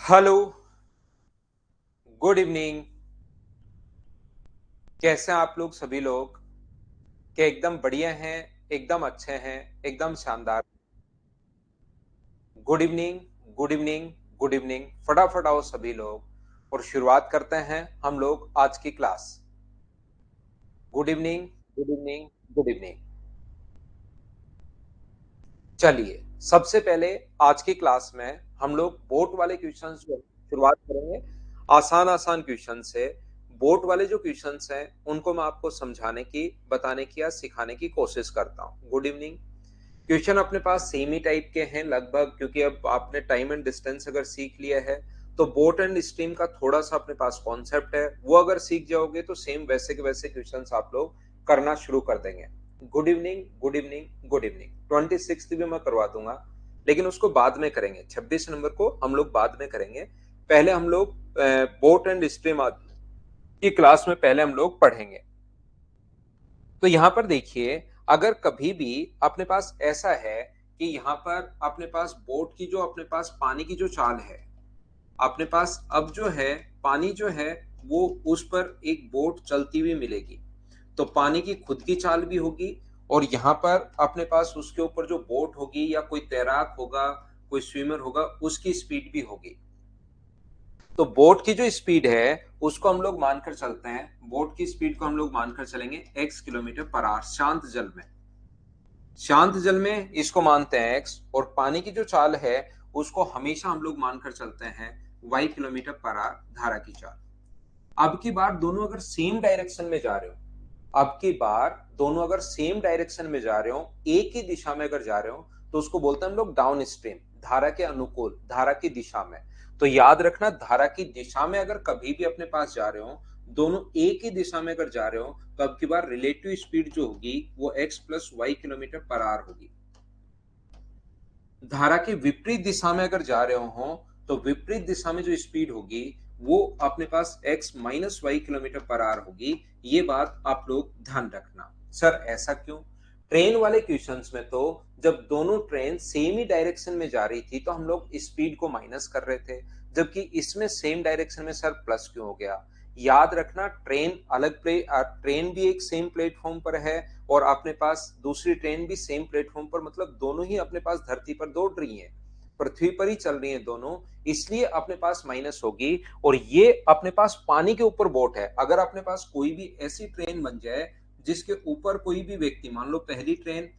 Hello. Good evening. कैसे हैं आप लोग सभी लोग? क्या एकदम बढ़िया हैं? एकदम अच्छे हैं? एकदम शानदार। Good evening. Good evening. Good evening. फटाफट आओ सभी लोग और शुरुआत करते हैं हम लोग आज की class. Good evening. Good evening. Good evening. चलिए, सबसे पहले आज की क्लास में हम लोग बोर्ड वाले क्वेश्चंस जो शुरुआत करेंगे। आसान आसान क्वेश्चन से। बोर्ड वाले जो क्वेश्चंस हैं उनको मैं आपको समझाने की, बताने की या सिखाने की कोशिश करता हूँ। Good evening. क्वेश्चन अपने पास सेम ही टाइप के हैं लगभग, क्योंकि अब आपने टाइम एंड डिस्टेंस अगर सीख लिया है तो बोट एंड स्ट्रीम का थोड़ा सा अपने पास कॉन्सेप्ट है, वो अगर सीख जाओगे तो सेम वैसे के वैसे क्वेश्चंस आप लोग करना शुरू कर देंगे। Good evening. Good evening. Good evening. 26 भी मैं करवा दूंगा, लेकिन उसको बाद में करेंगे। 26 नंबर को हम लोग बाद में करेंगे। पहले हम लोग बोट एंड स्ट्रीम की क्लास में पहले हम लोग पढ़ेंगे। तो यहां पर देखिए, अगर कभी भी अपने पास ऐसा है कि यहां पर अपने पास बोट की जो अपने पास पानी की जो चाल है, अपने पास अब जो है पानी जो है वो उस पर एक बोट चलती हुई मिलेगी, तो पानी की खुद की चाल भी होगी और यहाँ पर अपने पास उसके ऊपर जो बोट होगी या कोई तैराक होगा, कोई स्विमर होगा, उसकी स्पीड भी होगी। तो बोट की जो स्पीड है उसको हम लोग मानकर चलते हैं, बोट की स्पीड को हम लोग मानकर चलेंगे x किलोमीटर पर आवर शांत जल में। शांत जल में इसको मानते हैं x, और पानी की जो चाल है उसको हमेशा हम लोग मानकर चलते हैं y किलोमीटर पर आवर धारा की चाल। अब की बार दोनों अगर सेम डायरेक्शन में जा रहे हो, अब की बार दोनों अगर सेम डायरेक्शन में जा रहे हो, एक ही दिशा में अगर जा रहे हो, तो उसको बोलते हैं हम लोग डाउन स्ट्रीम, धारा के अनुकूल, धारा की दिशा में। तो याद रखना, धारा की दिशा में अगर कभी भी अपने पास जा रहे हो, दोनों एक ही दिशा में अगर जा रहे हो, तो अब की बार रिलेटिव स्पीड जो होगी वो x plus Y kilometre per hour होगी। धारा के विपरीत दिशा में अगर जा रहे हो तो विपरीत दिशा में जो स्पीड होगी वो अपने पास x minus Y kilometre per hour होगी। ये बात आप लोग ध्यान रखना। सर ऐसा क्यों? ट्रेन वाले क्वेश्चंस में तो जब दोनों ट्रेन सेम ही डायरेक्शन में जा रही थी तो हम लोग स्पीड को माइनस कर रहे थे, जबकि इसमें सेम डायरेक्शन में सर प्लस क्यों हो गया? याद रखना, ट्रेन अलग ट्रेन भी एक सेम प्लेटफॉर्म पर है और अपने पास दूसरी ट्रेन भी सेम प्लेटफॉर्म पर, मतलब दोनों ही अपने पास धरती पर दौड़ रही हैं, पृथ्वी पर ही चल रही हैं दोनों, इसलिए अपने पास माइनस होगी। और ये अपने पास पानी के ऊपर बोट है। अगर अपने पास कोई भी ऐसी ट्रेन बन जाए जिसके ऊपर कोई भी व्यक्ति, मान लो पहली ट्रेन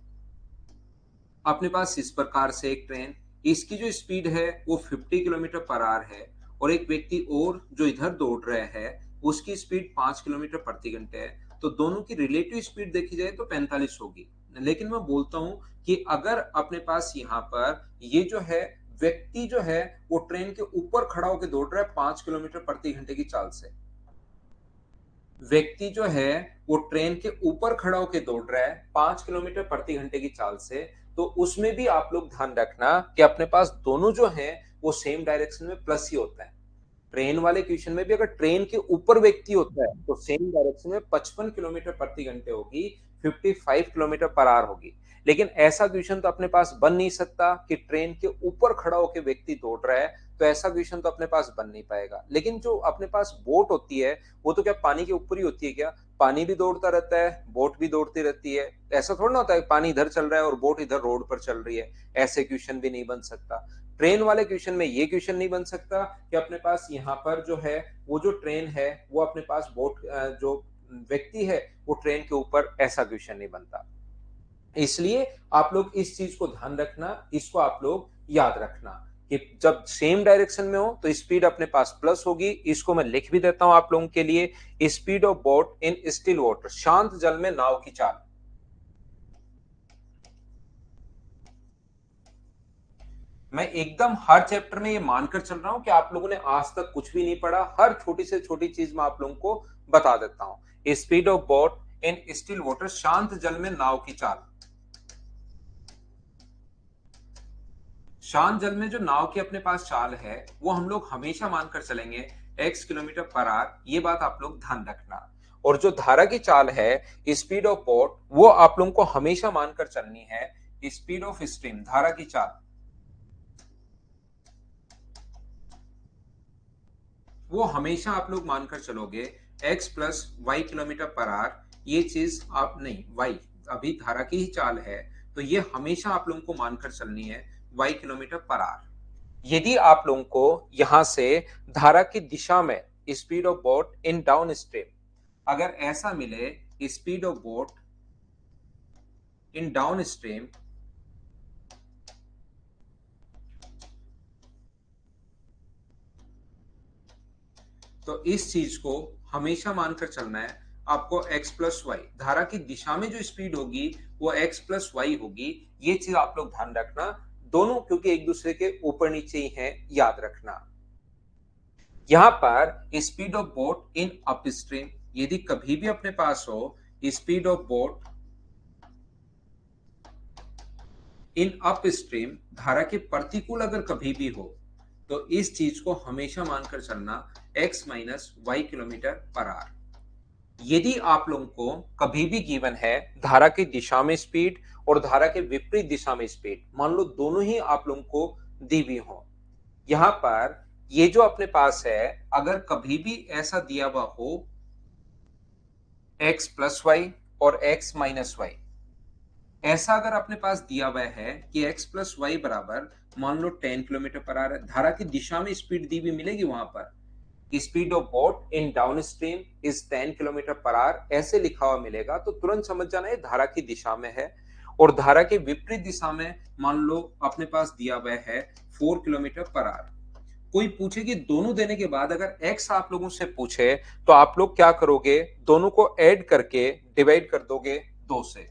अपने पास इस प्रकार से एक ट्रेन, इसकी जो स्पीड है वो 50 किलोमीटर पर आवर है, और एक व्यक्ति और जो इधर दौड़ रहा है उसकी स्पीड 5 किलोमीटर प्रति घंटे है, तो दोनों की रिलेटिव स्पीड देखी जाए तो 45 होगी। लेकिन मैं बोलता हूं कि अगर अपने पास यहाँ पर ये जो है व्यक्ति जो है वो ट्रेन के ऊपर खड़ा होकर दौड़ रहा है 5 किलोमीटर प्रति घंटे की चाल से, व्यक्ति जो है वो ट्रेन के ऊपर खड़ा होकर दौड़ रहा है 5 किलोमीटर प्रति घंटे की चाल से, तो उसमें भी आप लोग ध्यान रखना कि अपने पास दोनों जो हैं वो सेम डायरेक्शन में प्लस ही होता है। ट्रेन वाले क्वेश्चन में भी अगर ट्रेन के ऊपर व्यक्ति होता है तो सेम डायरेक्शन में 55 किलोमीटर प्रति घंटे होगी, 55 किलोमीटर पर आवर होगी। लेकिन ऐसा क्वेश्चन तो अपने पास बन नहीं सकता कि ट्रेन के ऊपर खड़ा होकर व्यक्ति दौड़ रहा है, तो ऐसा क्वेश्चन तो अपने पास बन नहीं पाएगा। लेकिन जो अपने पास बोट होती है वो तो क्या पानी के ऊपर ही होती है क्या? पानी भी दौड़ता रहता है, बोट भी दौड़ती रहती है। ऐसा थोड़ा ना होता है पानी इधर चल रहा है और बोट इधर रोड पर चल रही है। ऐसे क्वेश्चन भी नहीं बन सकता। ट्रेन वाले क्वेश्चन में ये क्वेश्चन नहीं बन सकता कि अपने पास यहाँ पर जो है वो जो ट्रेन है वो अपने पास बोट जो व्यक्ति है वो ट्रेन के ऊपर, ऐसा क्वेश्चन नहीं बनता। इसलिए आप लोग इस चीज को ध्यान रखना, इसको आप लोग याद रखना कि जब सेम डायरेक्शन में हो तो स्पीड अपने पास प्लस होगी। इसको मैं लिख भी देता हूं आप लोगों के लिए। Speed of boat in still water, शांत जल में नाव की चाल। मैं एकदम हर चैप्टर में ये मानकर चल रहा हूं कि आप लोगों ने आज तक कुछ भी नहीं पढ़ा, हर छोटी से छोटी चीज मैं आप लोगों को बता देता हूं। Speed of boat in still water, शांत जल में नाव की चाल। शांत जल में जो नाव की अपने पास चाल है वो हम लोग हमेशा मानकर चलेंगे x किलोमीटर पर आवर, ये बात आप लोग ध्यान रखना। और जो धारा की चाल है, स्पीड ऑफ बोट, वो आप लोगों को हमेशा मानकर चलनी है स्पीड ऑफ स्ट्रीम, धारा की चाल। वो हमेशा आप लोग मानकर चलोगे x plus Y kilometre per hour, ये चीज आप नहीं, y अभी धारा की ही चाल है, तो ये हमेशा आप लोगों को मानकर चलनी है y किलोमीटर पर आवर। यदि आप लोगों को यहां से धारा की दिशा में speed of boat in down stream अगर ऐसा मिले, speed of boat in down stream, तो इस चीज को हमेशा मानकर चलना है आपको x प्लस वाई, धारा की दिशा में जो स्पीड होगी वो x प्लस वाई होगी। ये चीज आप लोग ध्यान रखना, दोनों क्योंकि एक दूसरे के ऊपर नीचे ही हैं, याद रखना। यहां पर speed of boat in up stream, यदि कभी भी अपने पास हो speed of boat in up stream, धारा के प्रतिकूल अगर कभी भी हो, तो इस चीज को हमेशा मानकर चलना x minus Y kilometre per hour. यदि आप लोगों को कभी भी गिवन है धारा की दिशा में स्पीड और धारा के विपरीत दिशा में स्पीड, मान लो दोनों ही आप लोगों को दी हुई हो, यहां पर ये जो अपने पास है अगर कभी भी ऐसा दिया हुआ हो x प्लस वाई और x माइनस वाई, ऐसा अगर अपने पास दिया हुआ है कि x प्लस वाई बराबर मान लो 10 किलोमीटर पर आवर, धारा की दिशा में स्पीड दी हुई मिलेगी, वहां पर speed of boat in down stream is 10 kilometre per our ऐसे लिखा हुआ मिलेगा, तो तुरंत समझ जाना है धारा की दिशा में है। और धारा के विपरीत दिशा में मान लो अपने पास दिया हुआ है 4 किलोमीटर पर आवर। कोई पूछे कि दोनों देने के बाद अगर x आप लोगों से पूछे तो आप लोग क्या करोगे, दोनों को ऐड करके डिवाइड कर दोगे 2 से।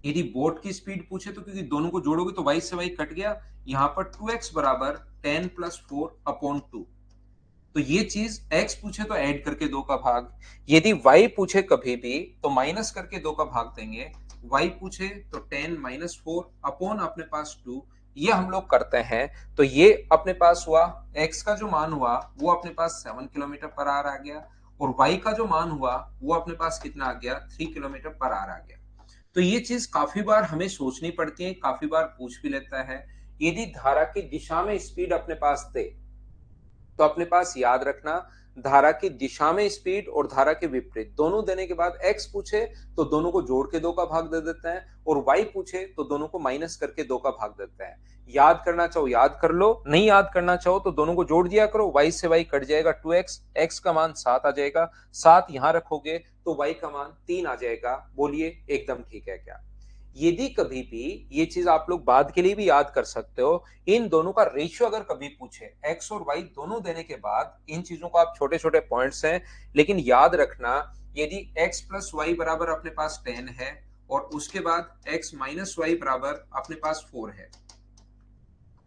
यदि बोट की स्पीड पूछे तो क्योंकि दोनों को जोड़ोगे तो y से y कट गया, यहां पर 2x बराबर 10 प्लस 4 अपॉन 2, तो ये चीज x पूछे तो ऐड करके 2 का भाग, यदि y पूछे कभी भी तो माइनस करके 2 का भाग देंगे, y पूछे तो 10 माइनस 4 अपॉन अपने पास 2, ये हम लोग करते हैं। तो ये अपने पास हुआ x का जो मान हुआ वो अपने पास 7 किलोमीटर पर आवर आ गया, और y का जो मान हुआ वो अपने पास कितना आ गया, 3 किलोमीटर पर आवर आ गया। तो ये चीज काफी बार हमें सोचनी पड़ती है, काफी बार पूछ भी लेता है। यदि धारा की दिशा में स्पीड अपने पास दे तो अपने पास याद रखना धारा की दिशा में स्पीड और धारा के विपरीत दोनों देने के बाद x पूछे तो दोनों को जोड़ के 2 का भाग दे देते हैं, और y पूछे तो दोनों को माइनस करके 2 का भाग देते हैं। याद करना चाहो याद कर लो, नहीं याद करना चाहो तो दोनों को जोड़ दिया करो, y से y कट जाएगा 2x, x का मान 7 आ जाएगा, 7 यहां रखोगे तो y का मान 3 आ जाएगा। बोलिए एकदम ठीक है क्या? यदि कभी भी ये चीज आप लोग बाद के लिए भी याद कर सकते हो, इन दोनों का रेशियो अगर कभी पूछे x और y दोनों देने के बाद, इन चीजों को आप छोटे छोटे पॉइंट्स हैं लेकिन याद रखना, यदि x प्लस वाई बराबर अपने पास 10 है और उसके बाद x माइनस वाई बराबर अपने पास 4 है,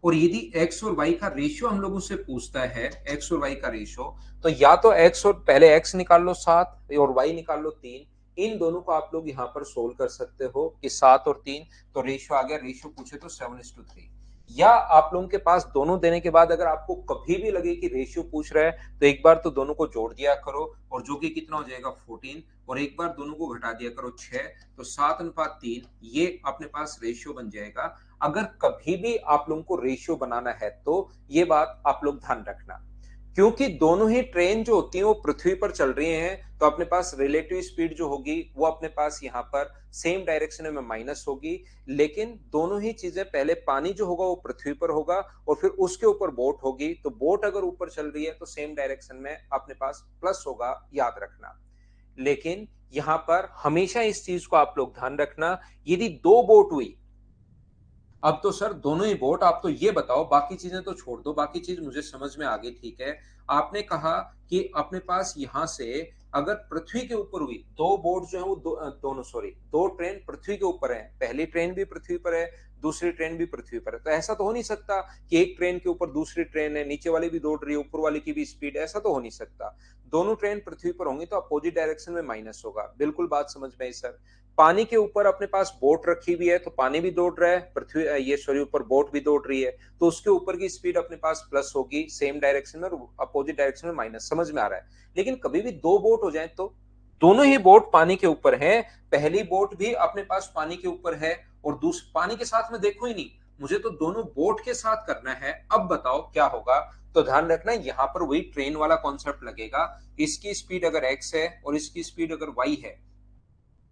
और यदि x और y का रेशियो हम लोगों से पूछता है, x और y का रेशियो, तो या तो x और पहले x निकाल लो 7 और y निकाल लो 3, इन दोनों को आप लोग यहां पर सोल्व कर सकते हो कि 7 और 3, तो रेशियो आ गया, रेशियो पूछे तो 7:3। या आप लोगों के पास दोनों देने के बाद अगर आपको कभी भी लगे कि रेशियो पूछ रहा है तो एक बार तो दोनों को जोड़ दिया करो, और जो कि कितना हो जाएगा 14, और एक बार दोनों को घटा दिया करो 6, तो 7:3 ये अपने पास रेशियो बन जाएगा। अगर कभी भी आप लोगों को रेशियो बनाना है तो ये बात आप लोग ध्यान रखना, क्योंकि दोनों ही ट्रेन जो होती है वो पृथ्वी पर चल रही हैं, तो अपने पास रिलेटिव स्पीड जो होगी वो अपने पास यहाँ पर सेम डायरेक्शन में माइनस होगी, लेकिन दोनों ही चीजें, पहले पानी जो होगा वो पृथ्वी पर होगा और फिर उसके ऊपर बोट होगी, तो बोट अगर ऊपर चल रही है तो सेम डायरेक्शन में अपने पास प्लस होगा, याद रखना। लेकिन यहां पर हमेशा इस चीज को आप लोग ध्यान रखना, यदि 2 बोट हुई, अब तो सर दोनों ही बोट, आप तो ये बताओ, बाकी चीजें तो छोड़ दो, बाकी चीज मुझे समझ में आ गई, ठीक है। आपने कहा कि अपने पास यहां से अगर पृथ्वी के ऊपर हुई, 2 बोट जो है वो दोनों, सॉरी, 2 ट्रेन पृथ्वी के ऊपर है, पहली ट्रेन भी पृथ्वी पर है, दूसरी ट्रेन भी पृथ्वी पर है, तो ऐसा तो हो नहीं सकता कि एक ट्रेन के ऊपर दूसरी ट्रेन है, नीचे वाली भी दौड़ रही है, ऊपर वाली की भी स्पीड, ऐसा तो हो नहीं सकता। दोनों ट्रेन पृथ्वी पर होंगी तो अपोजिट डायरेक्शन में माइनस होगा, बिल्कुल बात समझ में आई सर। पानी के ऊपर अपने पास बोट रखी हुई है तो पानी भी दौड़ रहा है, पृथ्वी ये सॉरी ऊपर बोट भी दौड़ रही है, तो उसके ऊपर की स्पीड अपने पास प्लस होगी सेम डायरेक्शन में, और अपोजिट डायरेक्शन में माइनस, समझ में आ रहा है। लेकिन कभी भी 2 बोट हो जाए तो दोनों ही बोट पानी के ऊपर है, पहली बोट भी अपने पास पानी के ऊपर है और दूसरी पानी के साथ में देखो ही नहीं, मुझे तो दोनों बोट के साथ करना है, अब बताओ क्या होगा। तो ध्यान रखना यहाँ पर वही ट्रेन वाला कॉन्सेप्ट लगेगा। इसकी स्पीड अगर x है और इसकी स्पीड अगर y है,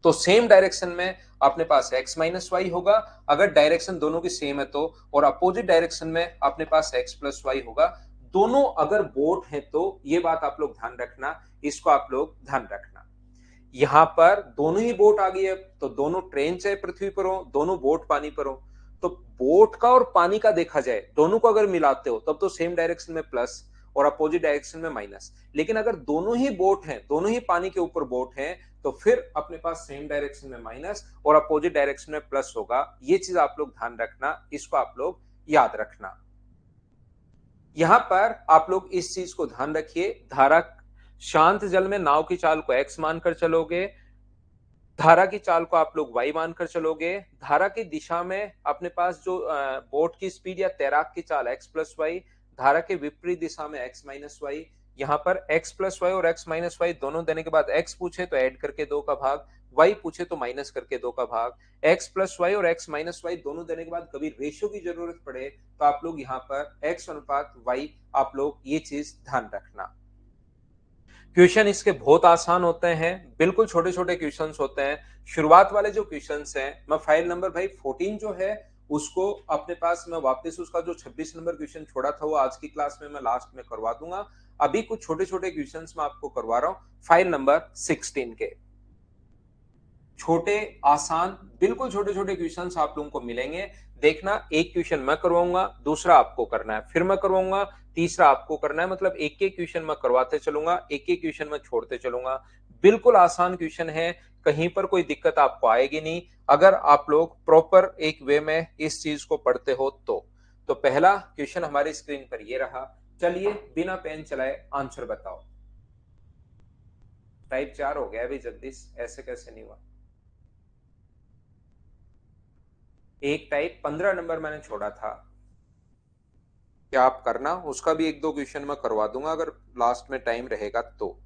तो सेम डायरेक्शन में अपने पास x माइनस वाई होगा। अगर डायरेक्शन दोनों की सेम है तो, और अपोजिट डायरेक्शन में अपने पास x प्लस वाई होगा। दोनों अगर बोट हैं तो ये बात आप लोग ध्यान रखना, इसको आप लोग ध्यान रखना। यहां पर दोनों ही बोट आ गई है, तो दोनों ट्रेन चाहे पृथ्वी पर हो, दोनों बोट पानी पर हो। तो बोट का और पानी का देखा जाए, दोनों को अगर मिलाते हो तब तो सेम डायरेक्शन में प्लस और अपोजिट डायरेक्शन में माइनस। लेकिन अगर दोनों ही बोट हैं, दोनों ही पानी के ऊपर बोट हैं, तो फिर अपने पास सेम डायरेक्शन में माइनस और अपोजिट डायरेक्शन में प्लस होगा। ये चीज आप लोग ध्यान रखना, इसको आप लोग याद रखना। यहां पर आप लोग इस चीज को ध्यान रखिए, धारा शांत जल में नाव की चाल को x मानकर चलोगे, धारा की चाल को आप लोग y मानकर चलोगे। धारा की दिशा में अपने पास जो बोट की स्पीड या तैराक की चाल x प्लस वाई, धारा के विपरीत दिशा में x माइनस वाई। यहाँ पर x प्लस वाई और x माइनस वाई दोनों देने के बाद x पूछे तो ऐड करके 2 का भाग, y पूछे तो माइनस करके 2 का भाग। x प्लस वाई और x माइनस वाई दोनों देने के बाद कभी रेशियो की जरूरत पड़े तो आप लोग यहाँ पर x अनुपात y, आप लोग ये चीज ध्यान रखना। क्वेश्चन इसके बहुत आसान होते हैं, बिल्कुल छोटे छोटे क्वेश्चन होते हैं। शुरुआत वाले जो क्वेश्चन हैं, मैं फाइल नंबर भाई 14 जो है उसको अपने पास मैं वापस उसका जो 26 नंबर क्वेश्चन छोड़ा था वो आज की क्लास में मैं लास्ट में करवा दूंगा। अभी कुछ छोटे छोटे क्वेश्चन मैं आपको करवा रहा हूं फाइल नंबर 16 के। छोटे आसान बिल्कुल छोटे छोटे क्वेश्चंस आप लोगों को मिलेंगे। देखना, एक क्वेश्चन मैं करवाऊंगा, दूसरा आपको करना है, फिर मैं करवाऊंगा, तीसरा आपको करना है। मतलब एक एक क्वेश्चन मैं करवाते चलूंगा, एक एक क्वेश्चन मैं छोड़ते चलूंगा। बिल्कुल आसान क्वेश्चन है, कहीं पर कोई दिक्कत आपको आएगी नहीं अगर आप लोग प्रॉपर एक वे में इस चीज को पढ़ते हो तो पहला क्वेश्चन हमारी स्क्रीन पर ये रहा। चलिए बिना पेन चलाए आंसर बताओ। टाइप 4 हो गया अभी जगदीश, ऐसे कैसे नहीं हुआ। एक टाइप 15 नंबर मैंने छोड़ा था, क्या आप करना, उसका भी एक दो क्वेश्चन मैं करवा दूंगा अगर लास्ट में टाइम रहेगा तो।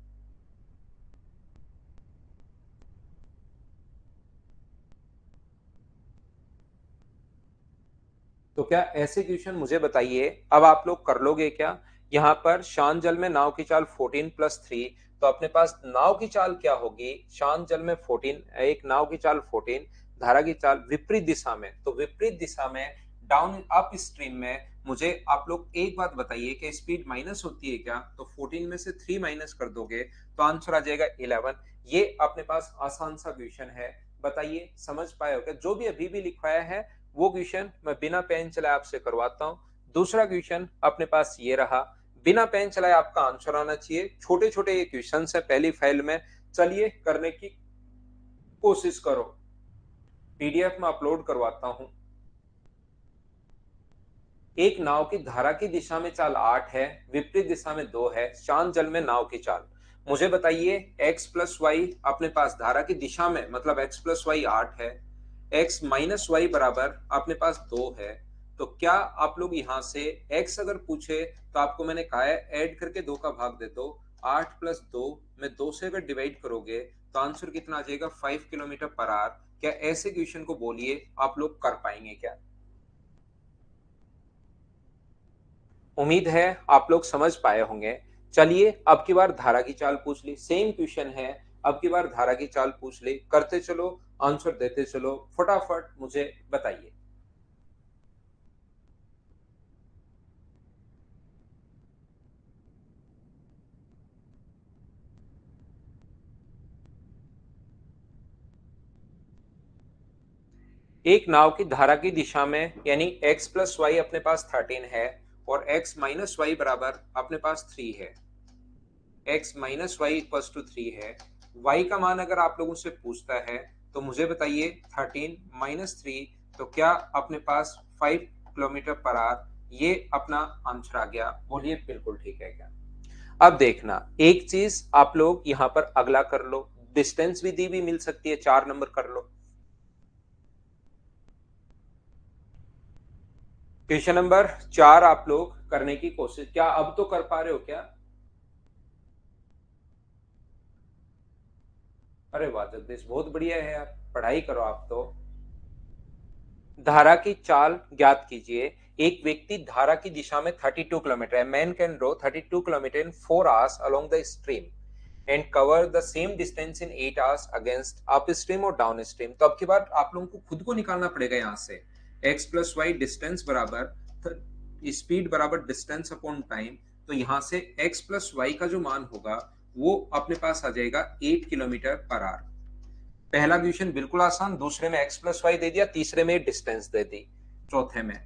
तो क्या ऐसे क्वेश्चन मुझे बताइए, अब आप लोग कर लोगे क्या। यहाँ पर शांत जल में नाव की चाल 14+3, तो अपने पास नाव की चाल क्या होगी, शांत जल में 14, एक नाव की चाल 14, धारा की चाल विपरीत दिशा में, तो विपरीत दिशा में डाउन अप स्ट्रीम में मुझे आप लोग एक बात बताइए कि स्पीड माइनस होती है क्या। तो 14 में से 3 माइनस कर दोगे तो आंसर आ जाएगा 11। ये अपने पास आसान सा क्वेश्चन है, बताइए समझ पाए हो क्या। जो भी अभी भी लिखवाया है वो क्वेश्चन मैं बिना पेन चलाए आपसे करवाता हूं। दूसरा क्वेश्चन अपने पास ये रहा, बिना पेन चलाए आपका आंसर आना चाहिए। छोटे छोटे ये क्वेश्चन है पहली फाइल में, चलिए करने की कोशिश करो। पीडीएफ में अपलोड करवाता हूं। एक नाव की धारा की दिशा में चाल 8 है, विपरीत दिशा में 2 है, शांत जल में नाव की चाल। मुझे बताइए x प्लस वाई अपने पास धारा की दिशा में, मतलब x प्लस वाई 8 है, x माइनस वाई बराबर अपने पास 2 है। तो क्या आप लोग यहां से x अगर पूछे तो आपको मैंने कहा है ऐड करके 2 का भाग दे दो। 8 प्लस 2 में 2 से अगर डिवाइड करोगे तो आंसर कितना आ जाएगा, 5 किलोमीटर पर आवर। क्या ऐसे क्वेश्चन को बोलिए आप लोग कर पाएंगे क्या। उम्मीद है आप लोग समझ पाए होंगे। चलिए अब की बार धारा की चाल पूछ ली, सेम क्वेश्चन है, अब की बार धारा की चाल पूछ ली, करते चलो आंसर देते चलो, फटाफट मुझे बताइए। एक नाव की धारा की दिशा में यानी x प्लस वाई अपने पास 13 है और x माइनस वाई बराबर अपने पास 3 है। x minus y equal to 3 है। y का मान अगर आप लोगों से पूछता है तो मुझे बताइए 13 माइनस 3, तो क्या अपने पास 5 किलोमीटर पर आवर, ये अपना आंसर आ गया। बोलिए बिल्कुल ठीक है क्या। अब देखना एक चीज आप लोग यहां पर अगला कर लो, डिस्टेंस विधि भी मिल सकती है, 4 नंबर कर लो। क्वेश्चन नंबर 4 आप लोग करने की कोशिश, क्या अब तो कर पा रहे हो क्या। अरे वाह जगदीश, बहुत बढ़िया है यार, पढ़ाई करो आप तो। धारा की चाल ज्ञात कीजिए। एक व्यक्ति धारा की दिशा में 32 किलोमीटर है। Man can row 32 kilometre in 4 hours along the stream and cover the same distance in 8 hours against up stream और डाउन स्ट्रीम। तो अब की बात आप लोगों को खुद को निकालना पड़ेगा यहाँ से। एक्स प्लस वाई डिस्टेंस बराबर स्पीड बराबर डिस्टेंस अपॉन टाइम। तो यहाँ से एक्स प्लस वाई का जो मान होगा वो अपने पास आ जाएगा 8 किलोमीटर पर आवर। पहला क्वेश्चन बिल्कुल आसान, दूसरे में एक्स प्लस वाई दे दिया, तीसरे में डिस्टेंस दे दी, चौथे में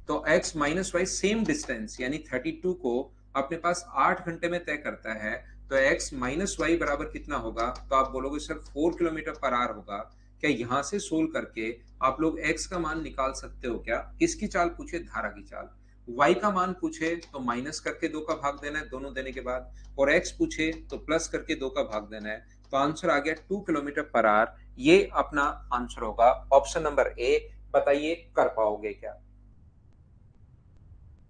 तो X minus Y same distance यानी 32 को अपने पास 8 घंटे में तय करता है। तो एक्स माइनस वाई बराबर कितना होगा? तो आप बोलोगे सर 4 किलोमीटर पर आवर होगा। क्या यहां से सोल्व करके आप लोग एक्स का मान निकाल सकते हो क्या? किसकी चाल पूछे? धारा की चाल। वाई का मान पूछे तो माइनस करके 2 का भाग देना है दोनों देने के बाद, और एक्स पूछे तो प्लस करके 2 का भाग देना है। तो आंसर आ गया 2 किलोमीटर पर आवर। ये अपना आंसर होगा ऑप्शन नंबर ए। बताइए कर पाओगे क्या?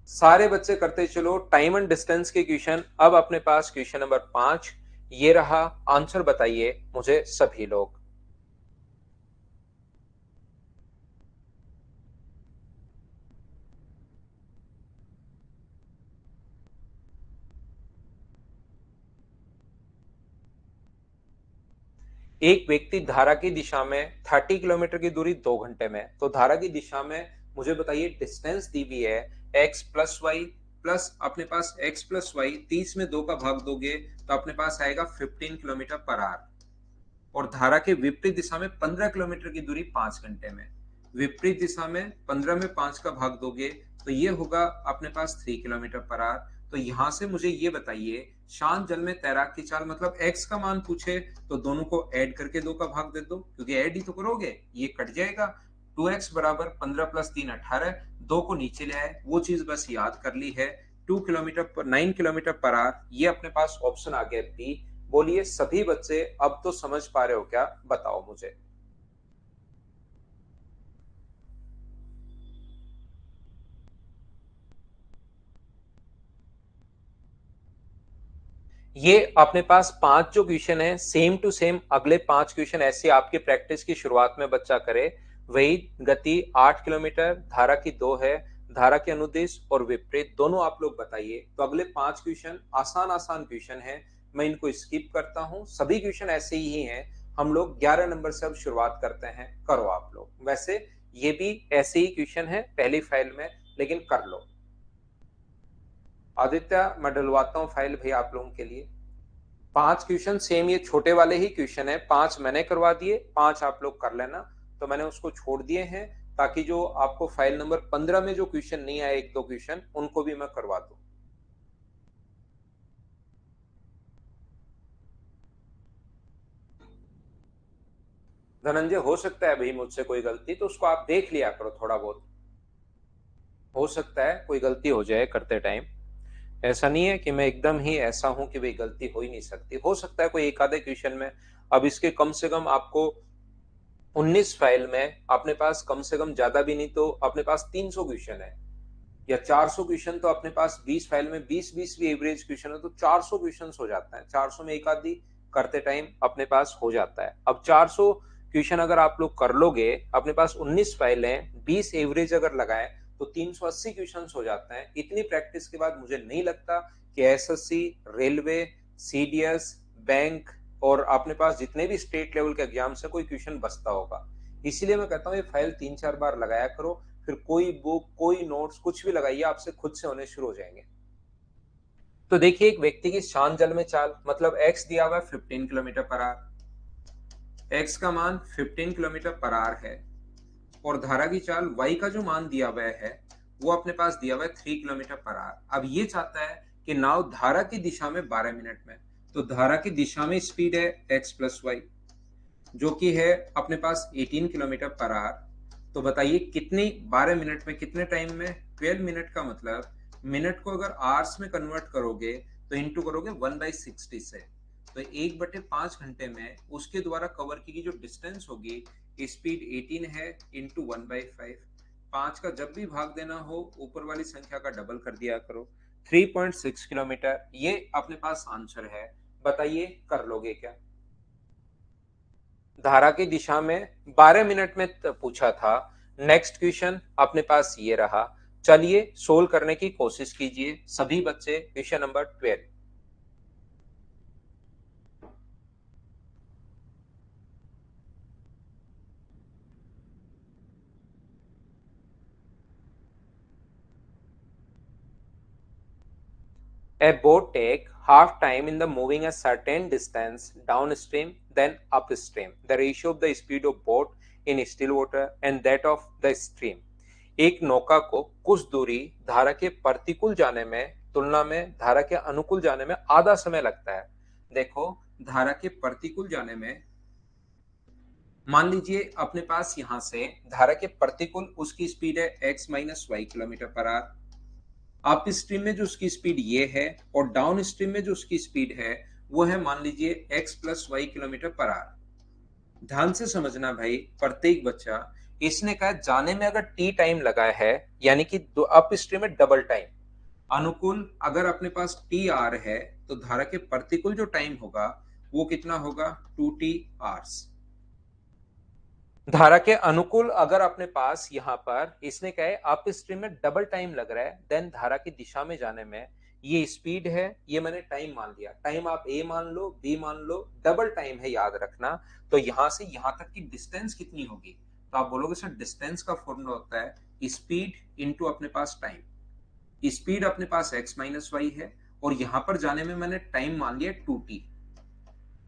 सारे बच्चे करते चलो टाइम एंड डिस्टेंस के क्वेश्चन। अब अपने पास क्वेश्चन नंबर 5 ये रहा। आंसर बताइए मुझे सभी लोग। एक व्यक्ति धारा की दिशा में 30 किलोमीटर की दूरी 2 घंटे में, तो धारा की दिशा में मुझे बताइए डिस्टेंस दी हुई है एक्स प्लस वाई प्लस अपने पास एक्स प्लस वाई, 30 में 2 का भाग दोगे तो अपने पास आएगा 15 किलोमीटर पर आवर। और धारा के विपरीत दिशा में 15 किलोमीटर की दूरी 5 घंटे में, विपरीत दिशा में 15 में 5 का भाग दोगे तो ये होगा अपने पास 3 किलोमीटर पर आवर। तो यहां से मुझे ये बताइए शांत जल में तैराक की चाल, मतलब एक्स का मान पूछे तो दोनों को ऐड करके 2 का भाग दे दो, क्योंकि ऐड ही तो करोगे, ये कट जाएगा। 2x बराबर 15 प्लस 3 18, 2 को नीचे ले आए, वो चीज बस याद कर ली है। 2 किलोमीटर पर 9 किलोमीटर पर आवर, ये अपने पास ऑप्शन आ गया बी। बोलिए सभी बच्चे अब तो समझ पा रहे हो क्या? बताओ मुझे। ये अपने पास 5 जो क्वेश्चन है सेम टू सेम अगले 5 क्वेश्चन ऐसे आपकी प्रैक्टिस की शुरुआत में बच्चा करे। वही गति 8 किलोमीटर, धारा की 2 है, धारा के अनुदिश और विपरीत दोनों आप लोग बताइए। तो अगले 5 क्वेश्चन आसान आसान क्वेश्चन है, मैं इनको स्किप करता हूं। सभी क्वेश्चन ऐसे ही हैं। हम लोग 11 नंबर से अब शुरुआत करते हैं। करो आप लोग। वैसे ये भी ऐसे ही क्वेश्चन है पहली फाइल में, लेकिन कर लो। आदित्य मैं डलवाता हूँ फाइल भाई आप लोगों के लिए। 5 क्वेश्चन सेम ये छोटे वाले ही क्वेश्चन है, 5 मैंने करवा दिए, 5 आप लोग कर लेना। तो मैंने उसको छोड़ दिए हैं ताकि जो आपको फाइल नंबर 15 में जो क्वेश्चन नहीं आए, एक दो क्वेश्चन, उनको भी मैं करवा दूं। धनंजय हो सकता है भाई मुझसे कोई गलती, तो उसको आप देख लिया करो थोड़ा बहुत। हो सकता है कोई गलती हो जाए करते टाइम। ऐसा नहीं है कि मैं एकदम ही ऐसा हूं कि भाई गलती हो ही नहीं सकती, हो सकता है कोई एक आधे क्वेश्चन में। अब इसके कम से कम आपको 19 फाइल में अपने पास कम से कम ज्यादा भी नहीं तो अपने पास 300 क्वेश्चन है, या 400 क्वेश्चन। तो अपने पास 20 फाइल में 20-20 भी एवरेज क्वेश्चन है तो 400 क्वेश्चन हो जाता है। 400 में एक आधी करते टाइम अपने पास हो जाता है। अब 400 क्वेश्चन अगर आप लोग कर लोगे, अपने पास 19 फाइल है, 20 एवरेज अगर लगाए तो 380 क्वेश्चन हो जाते हैं। इतनी प्रैक्टिस के बाद मुझे नहीं लगता कि एसएससी, रेलवे, सीडीएस, बैंक और अपने पास जितने भी स्टेट लेवल के एग्जाम से कोई क्वेश्चन बचता होगा। इसीलिए मैं कहता हूँ ये फाइल 3-4 बार लगाया करो, फिर कोई बुक कोई नोट्स कुछ भी लगाइए, आपसे खुद से होने शुरू हो जाएंगे। तो देखिए एक व्यक्ति की शांत जल में चाल, मतलब एक्स दिया हुआ है 15 किलोमीटर पर आवर, एक्स का मान 15 किलोमीटर पर आवर है, और धारा की चाल वाई का जो मान दिया हुआ है वो अपने पास दिया हुआ है 3 किलोमीटर पर आवर। अब ये चाहता है कि नाव धारा की दिशा में 12 मिनट में, तो धारा की दिशा में स्पीड है एक्स प्लस वाई जो कि है अपने पास 18 किलोमीटर पर आवर। तो बताइए कितनी 12 मिनट में कितने टाइम में? 12 मिनट का मतलब मिनट को अगर आवर्स में कन्वर्ट करोगे तो इंटू करोगे 1/60 से, तो 1/5 घंटे में उसके द्वारा कवर की जो डिस्टेंस होगी स्पीड 18 है इंटू 1/5। 5 का जब भी भाग देना हो ऊपर वाली संख्या का डबल कर दिया करो, 3.6 किलोमीटर ये अपने पास आंसर है। बताइए कर लोगे क्या? धारा की दिशा में 12 मिनट में पूछा था, नेक्स्ट क्वेश्चन अपने पास ये रहा, चलिए सोल्व करने की कोशिश कीजिए सभी बच्चे। Question number 12। A boat take half time in the moving a certain distance downstream than upstream. The ratio of the speed of boat in still water and that of the stream. एक नौका को कुछ दूरी धारा के प्रतिकूल जाने में तुलना में धारा के अनुकूल जाने में आधा समय लगता है। देखो, धारा के प्रतिकूल जाने में मान लीजिए अपने पास यहां से धारा के प्रतिकूल उसकी स्पीड है x minus Y kilometre per hour. Up stream में जो उसकी स्पीड ये है और डाउन स्ट्रीम में जो उसकी स्पीड है वो है मान लीजिए x plus Y kilometre per hour. ध्यान से समझना भाई प्रत्येक बच्चा, इसने कहा जाने में अगर टी टाइम लगा है यानी कि अप स्ट्रीम में डबल टाइम, अनुकूल अगर अपने पास टी आर है तो धारा के प्रतिकूल जो टाइम होगा वो कितना होगा 2t आवर्स। धारा के अनुकूल अगर अपने पास यहां पर इसने कहा है अप स्ट्रीम में डबल टाइम लग रहा है, देन धारा की दिशा में जाने में ये स्पीड है, ये मैंने टाइम मान लिया। टाइम आप ए मान लो, बी मान लो, डबल टाइम है याद रखना। तो यहां से यहां तक की डिस्टेंस कितनी होगी, तो आप बोलोगे सर डिस्टेंस का फॉर्मूला होता है स्पीड इंटू अपने पास टाइम। स्पीड अपने पास एक्स माइनस वाई है और यहां पर जाने में मैंने टाइम मान लिया 2t